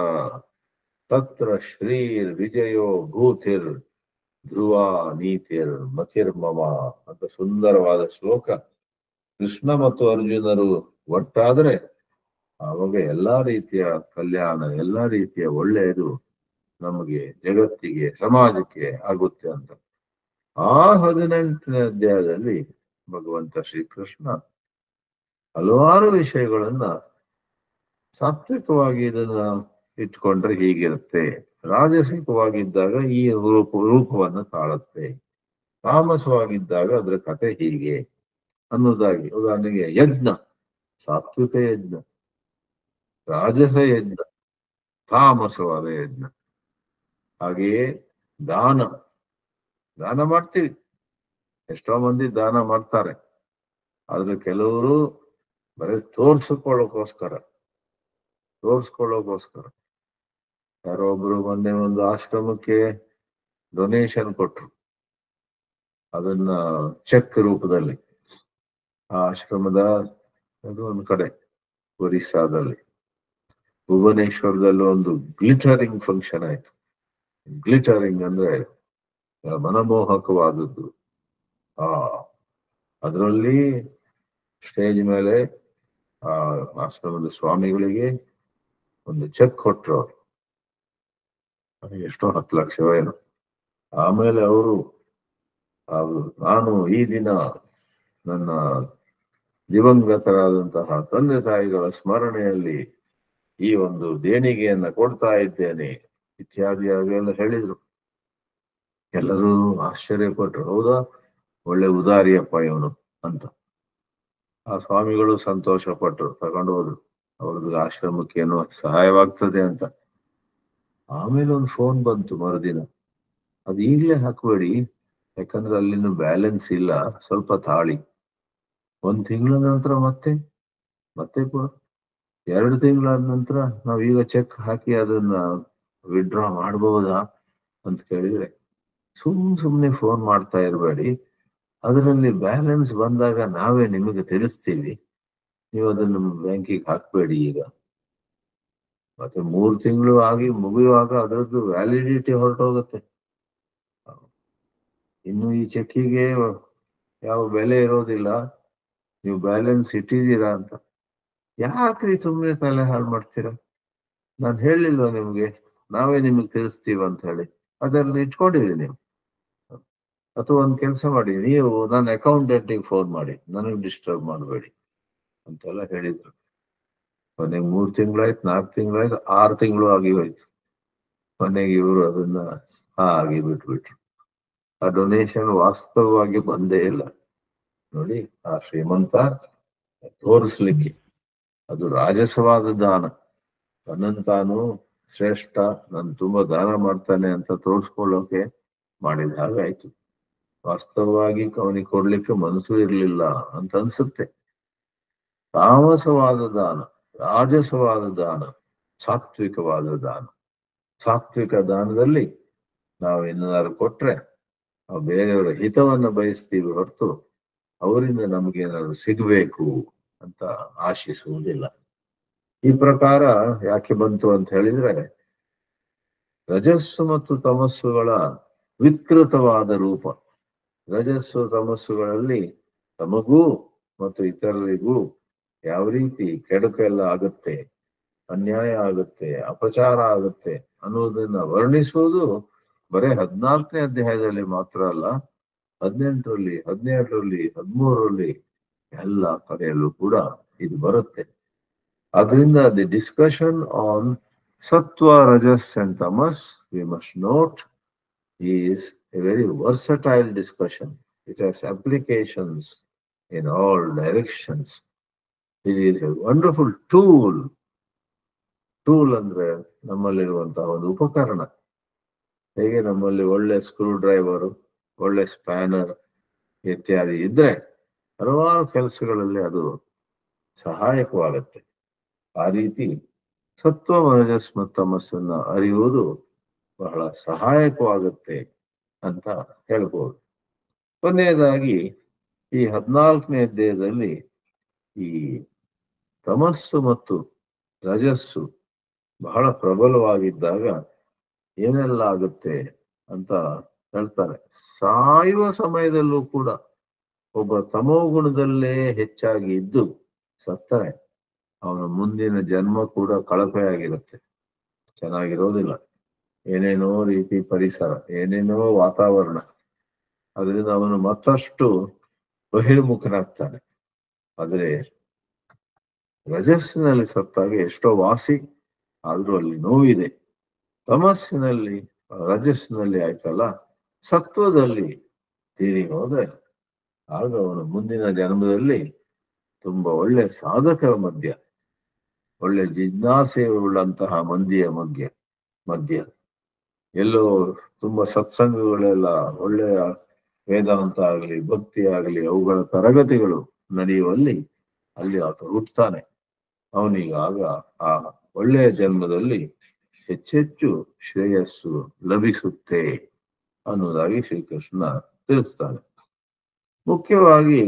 ತತ್ರ ಶ್ರೀರ್ ವಿಜಯೋ ಭೂತಿರ್ ಧ್ರುವ ನೀತಿರ್ ಮತಿರ್ಮಮ ಅಂತ ಸುಂದರವಾದ ಶ್ಲೋಕ. ಕೃಷ್ಣ ಮತ್ತು ಅರ್ಜುನರು ಒಟ್ಟಾದ್ರೆ ಆವಾಗ ಎಲ್ಲಾ ರೀತಿಯ ಕಲ್ಯಾಣ, ಎಲ್ಲಾ ರೀತಿಯ ಒಳ್ಳೆಯದು ನಮಗೆ, ಜಗತ್ತಿಗೆ, ಸಮಾಜಕ್ಕೆ ಆಗುತ್ತೆ ಅಂತ. ಆ 18ನೇ ಅಧ್ಯಾಯದಲ್ಲಿ ಭಗವಂತ ಶ್ರೀಕೃಷ್ಣ ಹಲವಾರು ವಿಷಯಗಳನ್ನ ಸಾತ್ವಿಕವಾಗಿ ಇದನ್ನ ಇಟ್ಕೊಂಡ್ರೆ ಹೀಗಿರುತ್ತೆ, ರಾಜಸಿಕವಾಗಿದ್ದಾಗ ಈ ರೂಪವನ್ನು ತಾಳುತ್ತೆ, ತಾಮಸವಾಗಿದ್ದಾಗ ಅದ್ರ ಕಥೆ ಹೀಗೆ ಅನ್ನೋದಾಗಿ. ಉದಾಹರಣೆಗೆ ಯಜ್ಞ, ಸಾತ್ವಿಕ ಯಜ್ಞ, ರಾಜಸ ಯಜ್ಞ, ತಾಮಸವಾದ ಯಜ್ಞ. ಹಾಗೆಯೇ ದಾನ, ದಾನ ಮಾಡ್ತೀವಿ, ಎಷ್ಟೋ ಮಂದಿ ದಾನ ಮಾಡ್ತಾರೆ, ಆದ್ರೆ ಕೆಲವರು ಬರೀ ತೋರ್ಸ್ಕೊಳ್ಳೋಕೋಸ್ಕರ. ಯಾರೋ ಒಬ್ರು ಮೊನ್ನೆ ಒಂದು ಆಶ್ರಮಕ್ಕೆ ಡೊನೇಷನ್ ಕೊಟ್ರು, ಅದನ್ನ ಚೆಕ್ ರೂಪದಲ್ಲಿ. ಆ ಆಶ್ರಮದ ಅದು ಒಂದು ಕಡೆ ಒರಿಸ್ಸಾದಲ್ಲಿ, ಭುವನೇಶ್ವರದಲ್ಲಿ ಒಂದು ಗ್ಲಿಟರಿಂಗ್ ಫಂಕ್ಷನ್ ಆಯ್ತು. ಗ್ಲಿಟರಿಂಗ್ ಅಂದ್ರೆ ಮನಮೋಹಕವಾದದ್ದು. ಅದರಲ್ಲಿ ಸ್ಟೇಜ್ ಮೇಲೆ ಆ ಆಶ್ರಮದ ಸ್ವಾಮಿಗಳಿಗೆ ಒಂದು ಚೆಕ್ ಕೊಟ್ರು ಅವ್ರು, ಎಷ್ಟೋ 10 ಲಕ್ಷ ಏನು. ಆಮೇಲೆ ಅವರು ನಾನು ಈ ದಿನ ನನ್ನ ದಿವಂಗತರಾದಂತಹ ತಂದೆ ತಾಯಿಗಳ ಸ್ಮರಣೆಯಲ್ಲಿ ಈ ಒಂದು ದೇಣಿಗೆಯನ್ನ ಕೊಡ್ತಾ ಇದ್ದೇನೆ ಇತ್ಯಾದಿ ಅವೆಲ್ಲ ಹೇಳಿದ್ರು. ಎಲ್ಲರೂ ಆಶ್ಚರ್ಯಪಟ್ರು, ಹೌದಾ, ಒಳ್ಳೆ ಉದಾರಿಯಪ್ಪ ಇವನು ಅಂತ. ಆ ಸ್ವಾಮಿಗಳು ಸಂತೋಷ ಪಟ್ರು, ತಗೊಂಡು ಹೋದ್ರು, ಅವ್ರದ್ದು ಆಶ್ರಮಕ್ಕೆ ಏನೋ ಸಹಾಯವಾಗ್ತದೆ ಅಂತ. ಆಮೇಲೆ ಒಂದು ಫೋನ್ ಬಂತು ಮರುದಿನ, ಅದು ಈಗಲೇ ಹಾಕ್ಬೇಡಿ, ಯಾಕಂದ್ರೆ ಅಲ್ಲಿನ ಬ್ಯಾಲೆನ್ಸ್ ಇಲ್ಲ, ಸ್ವಲ್ಪ ತಾಳಿ. 1 ತಿಂಗಳ ನಂತರ ಮತ್ತೆ ಕೂಡ 2 ತಿಂಗಳಾದ ನಂತರ ನಾವೀಗ ಚೆಕ್ ಹಾಕಿ ಅದನ್ನ ವಿಡ್ರಾ ಮಾಡಬಹುದಾ ಅಂತ ಕೇಳಿದ್ರೆ, ಸುಮ್ನೆ ಫೋನ್ ಮಾಡ್ತಾ ಇರಬೇಡಿ, ಅದರಲ್ಲಿ ಬ್ಯಾಲೆನ್ಸ್ ಬಂದಾಗ ನಾವೇ ನಿಮಗೆ ತಿಳಿಸ್ತೀವಿ, ನೀವು ಅದನ್ನು ಬ್ಯಾಂಕಿಗೆ ಹಾಕ್ಬೇಡಿ ಈಗ. ಮತ್ತೆ 3 ತಿಂಗಳು ಆಗಿ ಮುಗಿಯುವಾಗ ಅದರದ್ದು ವ್ಯಾಲಿಡಿಟಿ ಹೊರಟೋಗುತ್ತೆ. ಇನ್ನು ಈ ಚೆಕ್ಕಿಗೆ ಯಾವ ಬೆಲೆ ಇರೋದಿಲ್ಲ, ನೀವು ಬ್ಯಾಲೆನ್ಸ್ ಇಟ್ಟಿದ್ದೀರಾ ಅಂತ. ಯಾಕ್ರಿ ಸುಮ್ಮನೆ ತಲೆ ಹಾಳು ಮಾಡ್ತೀರಾ? ನಾನು ಹೇಳಿಲ್ವ ನಿಮ್ಗೆ, ನಾವೇ ನಿಮಗೆ ತಿಳಿಸ್ತೀವಿ ಅಂತ ಹೇಳಿ. ಅದರಲ್ಲಿ ಇಟ್ಕೊಂಡಿರಿ ನೀವು. ಅಥವಾ ಒಂದು ಕೆಲಸ ಮಾಡಿ, ನೀವು ನನ್ನ ಅಕೌಂಟೆಂಟಿಗೆ ಫೋನ್ ಮಾಡಿ, ನನಗೆ ಡಿಸ್ಟರ್ಬ್ ಮಾಡಬೇಡಿ ಅಂತೆಲ್ಲ ಹೇಳಿದ್ರು. ಕೊನೆಗೆ 3 ತಿಂಗಳಾಯ್ತು, 4 ತಿಂಗಳಾಯ್ತು, 6 ತಿಂಗಳು ಆಗಿ ಹೋಯ್ತು. ಕೊನೆಗೆ ಇವರು ಅದನ್ನ ಹಾಗೆ ಬಿಟ್ಬಿಟ್ರು. ಆ ಡೊನೇಷನ್ ವಾಸ್ತವವಾಗಿ ಬಂದೇ ಇಲ್ಲ. ನೋಡಿ, ಆ ಶ್ರೀಮಂತ ತೋರಿಸ್ಲಿಕ್ಕೆ ಅದು ರಾಜಸವಾದ ದಾನ, ತನ್ನನ್ನು ತಾನು ಶ್ರೇಷ್ಠ, ನಾನು ತುಂಬಾ ದಾನ ಮಾಡ್ತಾನೆ ಅಂತ ತೋರಿಸ್ಕೊಳ್ಳೋಕೆ ಮಾಡಿದ ಹಾಗಾಯ್ತು. ವಾಸ್ತವವಾಗಿ ಅವನಿಗೆ ಕೊಡ್ಲಿಕ್ಕೆ ಮನಸ್ಸು ಇರಲಿಲ್ಲ ಅಂತ ಅನ್ಸುತ್ತೆ. ತಾಮಸವಾದ ದಾನ, ರಾಜಸವಾದ ದಾನ, ಸಾತ್ವಿಕವಾದ ದಾನ. ಸಾತ್ವಿಕ ದಾನದಲ್ಲಿ ನಾವು ಏನಾದ್ರು ಕೊಟ್ರೆ ನಾವು ಬೇರೆಯವರ ಹಿತವನ್ನ ಬಯಸ್ತೀವಿ ಹೊರತು ಅವರಿಂದ ನಮಗೇನಾದ್ರು ಸಿಗಬೇಕು ಅಂತ ಆಶಿಸುವುದಿಲ್ಲ. ಈ ಪ್ರಕಾರ ಯಾಕೆ ಬಂತು ಅಂತ ಹೇಳಿದ್ರೆ, ರಜಸ್ಸು ಮತ್ತು ತಮಸ್ಸುಗಳ ವಿಕೃತವಾದ ರೂಪ. ರಜಸ್ಸು ತಮಸ್ಸುಗಳಲ್ಲಿ ತಮಗೂ ಮತ್ತು ಇತರರಿಗೂ ಯಾವ ರೀತಿ ಕೆಡುಕೆಲ್ಲ ಆಗುತ್ತೆ, ಅನ್ಯಾಯ ಆಗುತ್ತೆ, ಅಪಚಾರ ಆಗುತ್ತೆ ಅನ್ನೋದನ್ನ ವರ್ಣಿಸುವುದು ಬರೇ 14ನೇ ಅಧ್ಯಾಯದಲ್ಲಿ ಮಾತ್ರ ಅಲ್ಲ, 18ರಲ್ಲಿ, 17ರಲ್ಲಿ, 13ರಲ್ಲಿ ಎಲ್ಲ ಕಡೆಯಲ್ಲೂ ಕೂಡ ಇದು ಬರುತ್ತೆ. ಆದ್ರಿಂದ the discussion on sattva, rajas and tamas, we must note, is a very versatile discussion. It has applications in all directions. It is a wonderful tool. Tool ಅಂದ್ರೆ ನಮ್ಮಲ್ಲಿರುವಂತಹ ಒಂದು ಉಪಕರಣ. ಹೇಗೆ ನಮ್ಮಲ್ಲಿ ಒಳ್ಳೆ ಸ್ಕ್ರೂ ಡ್ರೈವರು, ಒಳ್ಳೆ ಸ್ಪ್ಯಾನರ್ ಇತ್ಯಾದಿ ಇದ್ರೆ ಹಲವಾರು ಕೆಲಸಗಳಲ್ಲಿ ಅದು ಸಹಾಯಕವಾಗುತ್ತೆ. ಆ ರೀತಿ ಸತ್ವ, ರಜಸ್ ಮತ್ತು ತಮಸ್ಸನ್ನ ಅರಿಯುವುದು ಬಹಳ ಸಹಾಯಕವಾಗುತ್ತೆ ಅಂತ ಹೇಳ್ಬೋದು. ಕೊನೆಯದಾಗಿ ಈ 14ನೇ ಅಧ್ಯಾಯದಲ್ಲಿ ಈ ತಮಸ್ಸು ಮತ್ತು ರಜಸ್ಸು ಬಹಳ ಪ್ರಬಲವಾಗಿದ್ದಾಗ ಏನೆಲ್ಲ ಆಗುತ್ತೆ ಅಂತ ಹೇಳ್ತಾರೆ. ಸಾಯುವ ಸಮಯದಲ್ಲೂ ಕೂಡ ಒಬ್ಬ ತಮೋ ಗುಣದಲ್ಲೇ ಹೆಚ್ಚಾಗಿ ಇದ್ದು ಸತ್ತರೆ ಅವನ ಮುಂದಿನ ಜನ್ಮ ಕೂಡ ಕಳಪೆಯಾಗಿರುತ್ತೆ, ಚೆನ್ನಾಗಿರೋದಿಲ್ಲ. ಏನೇನೋ ರೀತಿ ಪರಿಸರ, ಏನೇನೋ ವಾತಾವರಣ, ಅದರಿಂದ ಅವನು ಮತ್ತಷ್ಟು ಬಹಿರ್ಮುಖನಾಗ್ತಾನೆ. ಆದ್ರೆ ರಜಸ್ಸಿನಲ್ಲಿ ಸತ್ತಾಗ ಎಷ್ಟೋ ವಾಸಿ, ಆದ್ರೂ ಅಲ್ಲಿ ನೋವಿದೆ. ತಮಸ್ಸಿನಲ್ಲಿ ರಜಸ್ಸಿನಲ್ಲಿ ಆಯ್ತಲ್ಲ, ಸತ್ವದಲ್ಲಿ ತೀರಿ ಹೋದ್ರೆ ಆಗ ಅವನು ಮುಂದಿನ ಜನ್ಮದಲ್ಲಿ ತುಂಬಾ ಒಳ್ಳೆ ಸಾಧಕರ ಒಳ್ಳೆ ಜಿಜ್ಞಾಸೆ ಉಳ್ಳಂತಹ ಮಂದಿಯ ಮಧ್ಯ ಎಲ್ಲೋ ತುಂಬಾ ಸತ್ಸಂಗಗಳೆಲ್ಲ, ಒಳ್ಳೆಯ ವೇದಾಂತ ಆಗಲಿ ಭಕ್ತಿ ಆಗಲಿ ಅವುಗಳ ತರಗತಿಗಳು ನಡೆಯುವಲ್ಲಿ ಅಲ್ಲಿ ಆತ ಹುಟ್ಟುತ್ತಾನೆ. ಅವನಿಗೆ ಆಗ ಆ ಒಳ್ಳೆಯ ಜನ್ಮದಲ್ಲಿ ಹೆಚ್ಚೆಚ್ಚು ಶ್ರೇಯಸ್ಸು ಲಭಿಸುತ್ತೆ ಅನ್ನೋದಾಗಿ ಶ್ರೀಕೃಷ್ಣ ತಿಳಿಸ್ತಾನೆ. ಮುಖ್ಯವಾಗಿ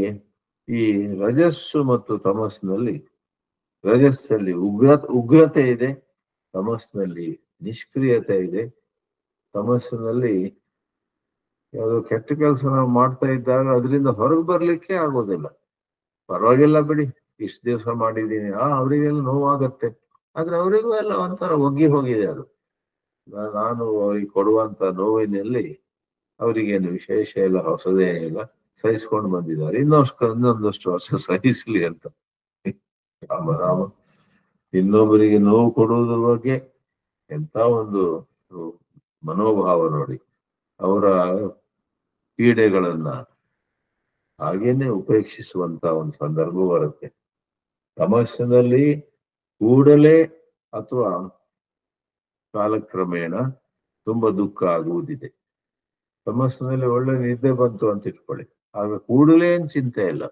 ಈ ರಜಸ್ಸು ಮತ್ತು ತಮಸ್ಸಿನಲ್ಲಿ, ರಜಸ್ಸಲ್ಲಿ ಉಗ್ರತೆ ಇದೆ, ತಮಸ್ಸಿನಲ್ಲಿ ನಿಷ್ಕ್ರಿಯತೆ ಇದೆ. ತಮಸ್ಸಿನಲ್ಲಿ ಯಾವುದೋ ಕೆಟ್ಟ ಕೆಲಸ ನಾವು ಮಾಡ್ತಾ ಇದ್ದಾಗ ಅದರಿಂದ ಹೊರಗೆ ಬರ್ಲಿಕ್ಕೆ ಆಗೋದಿಲ್ಲ. ಪರವಾಗಿಲ್ಲ ಬಿಡಿ, ಇಷ್ಟು ದಿವಸ ಮಾಡಿದ್ದೀನಿ, ಅವರಿಗೆಲ್ಲ ನೋವಾಗತ್ತೆ, ಆದ್ರೆ ಅವರಿಗೂ ಎಲ್ಲ ಒಂಥರ ಒಗ್ಗಿ ಹೋಗಿದೆ. ಅದು ನಾನು ಅವ್ರಿಗೆ ಕೊಡುವಂತ ನೋವಿನಲ್ಲಿ ಅವರಿಗೇನು ವಿಶೇಷ ಇಲ್ಲ, ಹೊಸದೇನಿಲ್ಲ, ಸಹಿಸ್ಕೊಂಡು ಬಂದಿದ್ದಾರೆ. ಇನ್ನೊಂದಷ್ಟು ವರ್ಷ ಸಹಿಸ್ಲಿ ಅಂತ. ರಾಮ ಇನ್ನೊಬ್ಬರಿಗೆ ನೋವು ಕೊಡುವುದ್ರ ಬಗ್ಗೆ ಎಂತ ಒಂದು ಮನೋಭಾವ ನೋಡಿ. ಅವರ ಪೀಡೆಗಳನ್ನ ಹಾಗೇನೆ ಉಪೇಕ್ಷಿಸುವಂತ ಒಂದು ಸಂದರ್ಭ ಬರುತ್ತೆ. ತಮಸ್ಸಿನಲ್ಲಿ ಕೂಡಲೇ ಅಥವಾ ಕಾಲಕ್ರಮೇಣ ತುಂಬಾ ದುಃಖ ಆಗುವುದಿದೆ. ತಮಸ್ಸಿನಲ್ಲಿ ಒಳ್ಳೆ ನಿದ್ದೆ ಬಂತು ಅಂತ ಇಟ್ಕೊಳ್ಳಿ, ಆಗ ಕೂಡಲೇ ಏನ್ ಚಿಂತೆ ಇಲ್ಲ.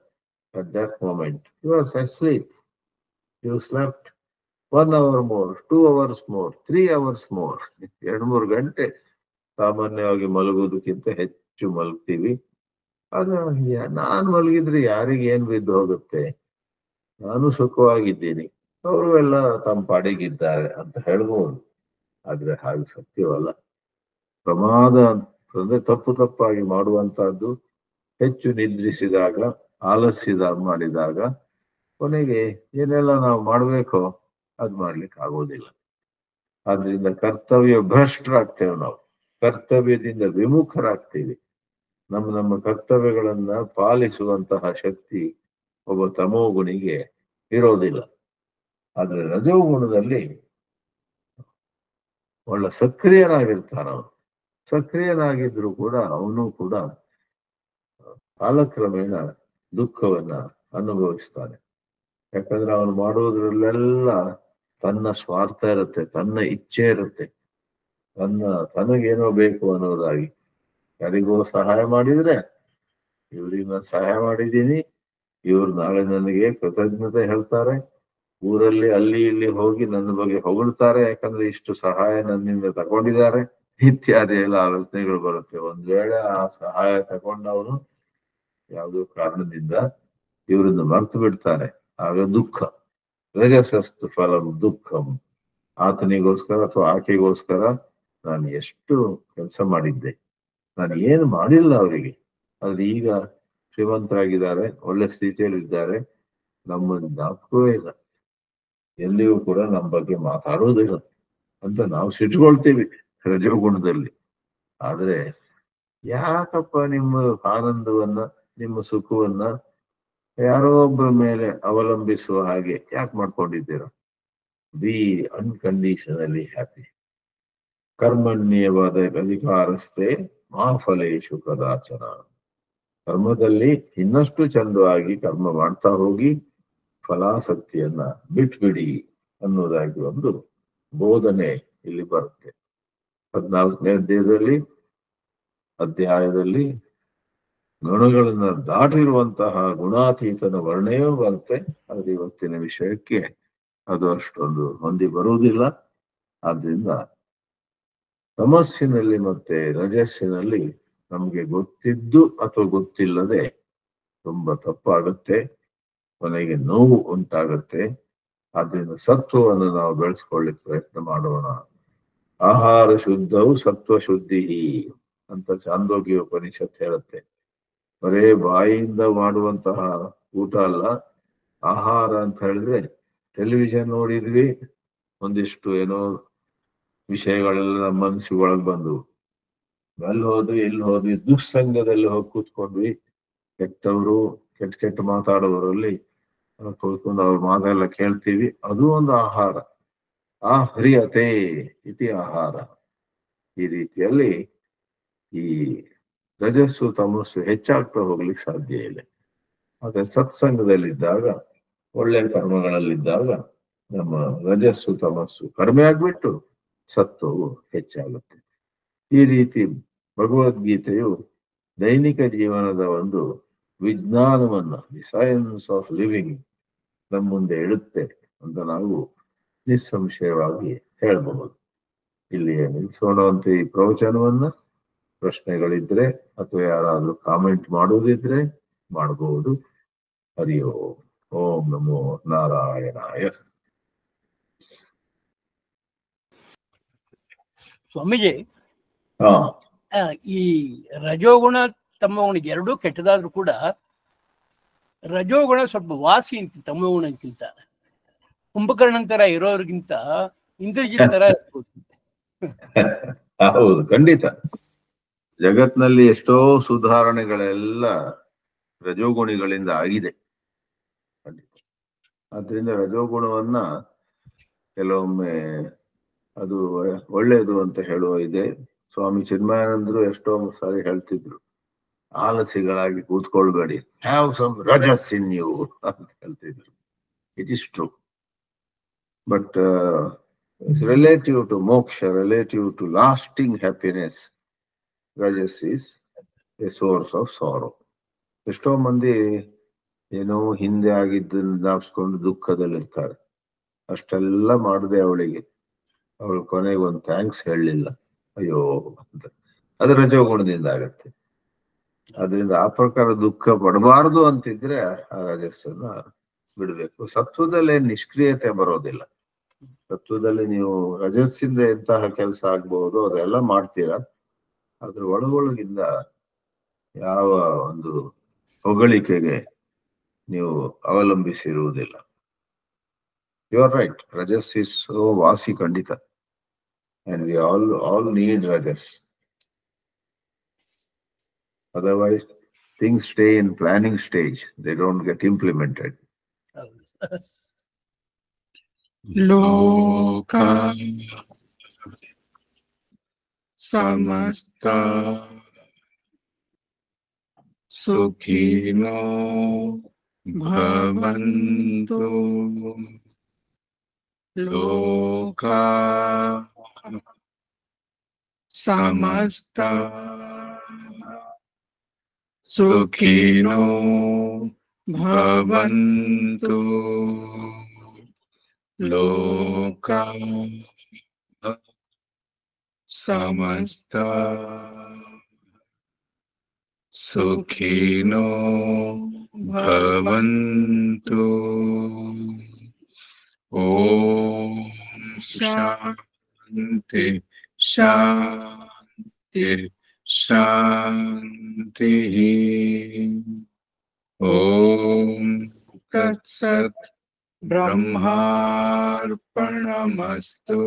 At that moment you are asleep, you slept 1 hour more, 2 hours more, 3 hours more. 2-3 ಗಂಟೆ ಸಾಮಾನ್ಯವಾಗಿ ಮಲಗುವುದಕ್ಕಿಂತ ಹೆಚ್ಚು ಮಲಗ್ತೀವಿ. ಆಗ ನಾನು ಮಲಗಿದ್ರೆ ಯಾರಿಗೆ ಏನ್ ಬಿದ್ದು ಹೋಗುತ್ತೆ, ನಾನು ಸುಖವಾಗಿದ್ದೀನಿ, ಅವರು ಎಲ್ಲ ತಮ್ಮ ಪಾಡಿಗಿದ್ದಾರೆ ಅಂತ ಹೇಳ್ಬೋದು. ಆದ್ರೆ ಹಾಗೆ ಸತ್ಯವಲ್ಲ. ಪ್ರಮಾದ ಅಂದ್ರೆ ತಪ್ಪಾಗಿ ಮಾಡುವಂತಹದ್ದು, ಹೆಚ್ಚು ನಿದ್ರಿಸಿದಾಗ, ಆಲಸ್ಯದ ಮಾಡಿದಾಗ ಕೊನೆಗೆ ಏನೆಲ್ಲ ನಾವು ಮಾಡ್ಬೇಕೋ ಅದ್ ಮಾಡ್ಲಿಕ್ಕೆ ಆಗೋದಿಲ್ಲ. ಆದ್ರಿಂದ ಕರ್ತವ್ಯ ಭ್ರಷ್ಟರಾಗ್ತೇವೆ ನಾವು, ಕರ್ತವ್ಯದಿಂದ ವಿಮುಖರಾಗ್ತೀವಿ. ನಮ್ಮ ಕರ್ತವ್ಯಗಳನ್ನ ಪಾಲಿಸುವಂತಹ ಶಕ್ತಿ ಒಬ್ಬ ತಮೋಗುಣಿಗೆ ಇರೋದಿಲ್ಲ. ಆದ್ರೆ ರಜೋಗುಣದಲ್ಲಿ ಒಳ್ಳೆ ಸಕ್ರಿಯನಾಗಿರ್ತಾನ. ಅವನು ಸಕ್ರಿಯನಾಗಿದ್ರು ಕೂಡ ಅವನು ಕೂಡ ಕಾಲಕ್ರಮೇಣ ದುಃಖವನ್ನ ಅನುಭವಿಸ್ತಾನೆ. ಯಾಕಂದ್ರೆ ಅವನು ಮಾಡುವುದ್ರಲ್ಲೆಲ್ಲ ತನ್ನ ಸ್ವಾರ್ಥ ಇರುತ್ತೆ, ತನ್ನ ಇಚ್ಛೆ ಇರುತ್ತೆ, ತನಗೇನೋ ಬೇಕು ಅನ್ನೋದಾಗಿ. ಯಾರಿಗೋ ಸಹಾಯ ಮಾಡಿದ್ರೆ ಇವ್ರಿಗೆ ನಾನು ಸಹಾಯ ಮಾಡಿದ್ದೀನಿ, ಇವ್ರು ನಾಳೆ ನನಗೆ ಕೃತಜ್ಞತೆ ಹೇಳ್ತಾರೆ, ಊರಲ್ಲಿ ಅಲ್ಲಿ ಇಲ್ಲಿ ಹೋಗಿ ನನ್ನ ಬಗ್ಗೆ ಹೊಗಳ್ತಾರೆ, ಯಾಕಂದ್ರೆ ಇಷ್ಟು ಸಹಾಯ ನನ್ನಿಂದ ತಗೊಂಡಿದ್ದಾರೆ ಇತ್ಯಾದಿ ಎಲ್ಲ ಆಲೋಚನೆಗಳು ಬರುತ್ತೆ. ಒಂದ್ ವೇಳೆ ಆ ಸಹಾಯ ತಗೊಂಡವನು ಯಾವುದೋ ಕಾರಣದಿಂದ ಇವರನ್ನು ಮರ್ತು ಬಿಡ್ತಾನೆ, ಆಗ ದುಃಖ. ರಜಸಸ್ತು ಫಲಂ ದುಃಖಂ. ಆತನಿಗೋಸ್ಕರ ಅಥವಾ ಆಕೆಗೋಸ್ಕರ ನಾನು ಎಷ್ಟು ಕೆಲಸ ಮಾಡಿದ್ದೆ, ನಾನು ಏನು ಮಾಡಿಲ್ಲ ಅವರಿಗೆ, ಆದ್ರೆ ಈಗ ಶ್ರೀಮಂತರಾಗಿದ್ದಾರೆ, ಒಳ್ಳೆ ಸ್ಥಿತಿಯಲ್ಲಿ ಇದ್ದಾರೆ, ನಮ್ಮ ಜ್ಞಾಪಕವೇ ಇಲ್ಲ, ಎಲ್ಲಿಯೂ ಕೂಡ ನಮ್ಮ ಬಗ್ಗೆ ಮಾತಾಡೋದಿಲ್ಲ ಅಂತ ನಾವು ಸಿಟ್ಕೊಳ್ತೀವಿ ರಜೋಗುಣದಲ್ಲಿ. ಆದ್ರೆ ಯಾಕಪ್ಪ ನಿಮ್ಮ ಆನಂದವನ್ನ, ನಿಮ್ಮ ಸುಖವನ್ನ ಯಾರೋ ಒಬ್ಬರ ಮೇಲೆ ಅವಲಂಬಿಸುವ ಹಾಗೆ ಯಾಕೆ ಮಾಡ್ಕೊಂಡಿದ್ದೀರ? Be unconditionally happy. ಕರ್ಮಣ್ಯವಾದ ಅಧಿಕಾರಸ್ಥೆ ಮಾ ಫಲೇಶು ಕದಾಚನ. ಕರ್ಮದಲ್ಲಿ ಇನ್ನಷ್ಟು ಚಂದವಾಗಿ ಕರ್ಮ ಮಾಡ್ತಾ ಹೋಗಿ ಫಲಾಸಕ್ತಿಯನ್ನ ಬಿಟ್ಬಿಡಿ ಅನ್ನೋದಾಗಿ ಒಂದು ಬೋಧನೆ ಇಲ್ಲಿ ಬರುತ್ತೆ. 14ನೇ ಅಧ್ಯಾಯದಲ್ಲಿ ಗುಣಗಳನ್ನ ದಾಟಿರುವಂತಹ ಗುಣಾತೀತನ ವರ್ಣೆಯೂ ಬರುತ್ತೆ. ಆದ್ರೆ ಇವತ್ತಿನ ವಿಷಯಕ್ಕೆ ಅದು ಅಷ್ಟೊಂದು ಹೊಂದಿ ಬರುವುದಿಲ್ಲ. ಆದ್ರಿಂದ ತಮಸ್ಸಿನಲ್ಲಿ ಮತ್ತೆ ರಜಸ್ಸಿನಲ್ಲಿ ನಮ್ಗೆ ಗೊತ್ತಿದ್ದು ಅಥವಾ ಗೊತ್ತಿಲ್ಲದೆ ತುಂಬಾ ತಪ್ಪಾಗುತ್ತೆ, ಕೊನೆಗೆ ನೋವು ಉಂಟಾಗತ್ತೆ. ಆದ್ರಿಂದ ಸತ್ವವನ್ನು ನಾವು ಬೆಳೆಸ್ಕೊಳ್ಳಿಕ್ಕೆ ಪ್ರಯತ್ನ ಮಾಡೋಣ. ಆಹಾರ ಶುದ್ಧವು ಸತ್ವ ಶುದ್ಧಿ ಅಂತ ಚಾಂದೋಗ್ಯ ಉಪನಿಷತ್ ಹೇಳುತ್ತೆ. ಬರೇ ಬಾಯಿಯಿಂದ ಮಾಡುವಂತಹ ಊಟ ಅಲ್ಲ ಆಹಾರ ಅಂತ ಹೇಳಿದ್ರೆ. ಟೆಲಿವಿಷನ್ ನೋಡಿದ್ವಿ, ಒಂದಿಷ್ಟು ಏನೋ ವಿಷಯಗಳೆಲ್ಲ ನಮ್ಮ ಮನಸ್ಸಿಗೊಳಗೆ ಬಂದು, ಅಲ್ಲಿ ಹೋದ್ವಿ ಇಲ್ಲಿ ಹೋದ್ವಿ, ದುಸ್ಸಂಗದಲ್ಲಿ ಹೋಗಿ ಕೂತ್ಕೊಂಡ್ವಿ, ಕೆಟ್ಟವರು ಕೆಟ್ಟ ಕೆಟ್ಟ ಮಾತಾಡೋರಲ್ಲಿ ಕೂತ್ಕೊಂಡು ಅವ್ರ ಮಾತೆಲ್ಲ ಕೇಳ್ತೀವಿ, ಅದು ಒಂದು ಆಹಾರ. ಆಹ್ರಿಯತೆ ಇತಿ ಆಹಾರ. ಈ ರೀತಿಯಲ್ಲಿ ಈ ರಜಸ್ಸು ತಮಸ್ಸು ಹೆಚ್ಚಾಗ್ತಾ ಹೋಗ್ಲಿಕ್ಕೆ ಸಾಧ್ಯ ಇಲ್ಲ. ಆದ್ರೆ ಸತ್ಸಂಗದಲ್ಲಿದ್ದಾಗ, ಒಳ್ಳೆ ಕರ್ಮಗಳಲ್ಲಿದ್ದಾಗ ನಮ್ಮ ರಜಸ್ಸು ತಮಸ್ಸು ಕಡಿಮೆ ಆಗ್ಬಿಟ್ಟು ಸತ್ವವು ಹೆಚ್ಚಾಗುತ್ತೆ. ಈ ರೀತಿ ಭಗವದ್ಗೀತೆಯು ದೈನಿಕ ಜೀವನದ ಒಂದು ವಿಜ್ಞಾನವನ್ನ, ದಿ ಸೈನ್ಸ್ ಆಫ್ ಲಿವಿಂಗ್, ನಮ್ಮ ಮುಂದೆ ಇಡುತ್ತೆ ಅಂತ ನಾವು ನಿಸ್ಸಂಶಯವಾಗಿ ಹೇಳಬಹುದು. ಇಲ್ಲಿಯೇ ನಿಲ್ಸೋಣ ಅಂತ ಈ ಪ್ರವಚನವನ್ನ. ಪ್ರಶ್ನೆಗಳಿದ್ರೆ ಅಥವಾ ಯಾರಾದ್ರೂ ಕಾಮೆಂಟ್ ಮಾಡುವುದಿದ್ರೆ ಮಾಡಬಹುದು. ಹರಿ ಓಂ. ಓಂ ನಮೋ ನಾರಾಯಣಾಯ. ಸ್ವಾಮೀಜಿ, ಹಾ, ಈ ರಜೋಗುಣ ತಮೋಗುಣ ಎರಡೂ ಕೆಟ್ಟದಾದ್ರೂ ಕೂಡ ರಜೋಗುಣ ಸ್ವಲ್ಪ ವಾಸಿ ಅಂತ ತಮೋಗುಣಕ್ಕಿಂತ. ಕುಂಭಕರ್ಣಂತರ ಇರೋರಿಗಿಂತ ಇಂದ್ರಜಿತ್ ತರ ಹೌದು, ಖಂಡಿತ. ಜಗತ್ನಲ್ಲಿ ಎಷ್ಟೋ ಸುಧಾರಣೆಗಳೆಲ್ಲ ರಜೋಗುಣಿಗಳಿಂದ ಆಗಿದೆ. ಆದ್ರಿಂದ ರಜೋಗುಣವನ್ನ ಕೆಲವೊಮ್ಮೆ ಅದು ಒಳ್ಳೆಯದು ಅಂತ ಹೇಳುವ ಇದೆ. ಸ್ವಾಮಿ ಚಿನ್ಮಯಾನಂದರು ಎಷ್ಟೋ ಸಾರಿ ಹೇಳ್ತಿದ್ರು, ಆಲಸಿಗಳಾಗಿ ಕೂತ್ಕೊಳ್ಬೇಡಿ, have some rajas in you ಅಂತ ಹೇಳ್ತಿದ್ರು. It is true. But relative to moksha, relative to lasting happiness, rajas is a source of sorrow. ಎಷ್ಟೋ ಮಂದಿ ಏನೋ ಹಿಂದೆ ಆಗಿದ್ದನ್ನು ಜ್ಞಾಪಿಸ್ಕೊಂಡು ದುಃಖದಲ್ಲಿರ್ತಾರೆ. ಅಷ್ಟೆಲ್ಲ ಮಾಡದೆ ಅವಳು ಕೊನೆಗೆ ಒಂದು ಥ್ಯಾಂಕ್ಸ್ ಹೇಳಲಿಲ್ಲ, ಅಯ್ಯೋ ಅಂತ. ಅದು ರಜೋಗುಣದಿಂದ ಆಗತ್ತೆ. ಅದರಿಂದ ಆ ಪ್ರಕಾರ ದುಃಖ ಪಡಬಾರದು ಅಂತಿದ್ರೆ ಆ ರಜಸ್ಸನ್ನ ಬಿಡ್ಬೇಕು. ಸತ್ವದಲ್ಲಿ ನಿಷ್ಕ್ರಿಯತೆ ಬರೋದಿಲ್ಲ. ಸತ್ವದಲ್ಲಿ ನೀವು ರಜಸ್ಸಿಂದ ಎಂತಹ ಕೆಲಸ ಆಗ್ಬಹುದು ಅದೆಲ್ಲ ಮಾಡ್ತೀರಾ. ಅದ್ರ ಒಳಗೊಳಗಿಂದ ಯಾವ ಒಂದು ಹೊಗಳಿಕೆಗೆ ನೀವು ಅವಲಂಬಿಸಿರುವುದಿಲ್ಲ. You are right, rajas is so ವಾಸಿ, ಖಂಡಿತ. And we all need rajas. Otherwise, things stay in planning stage. They don't get implemented. Loka samasta sukhino bhavantu. Loka samasta sukhino bhavantu. Loka samasta sukhino bhavantu. Om Shanti Shanti Shanti. Om Tat Sat. Brahmarpanamastu.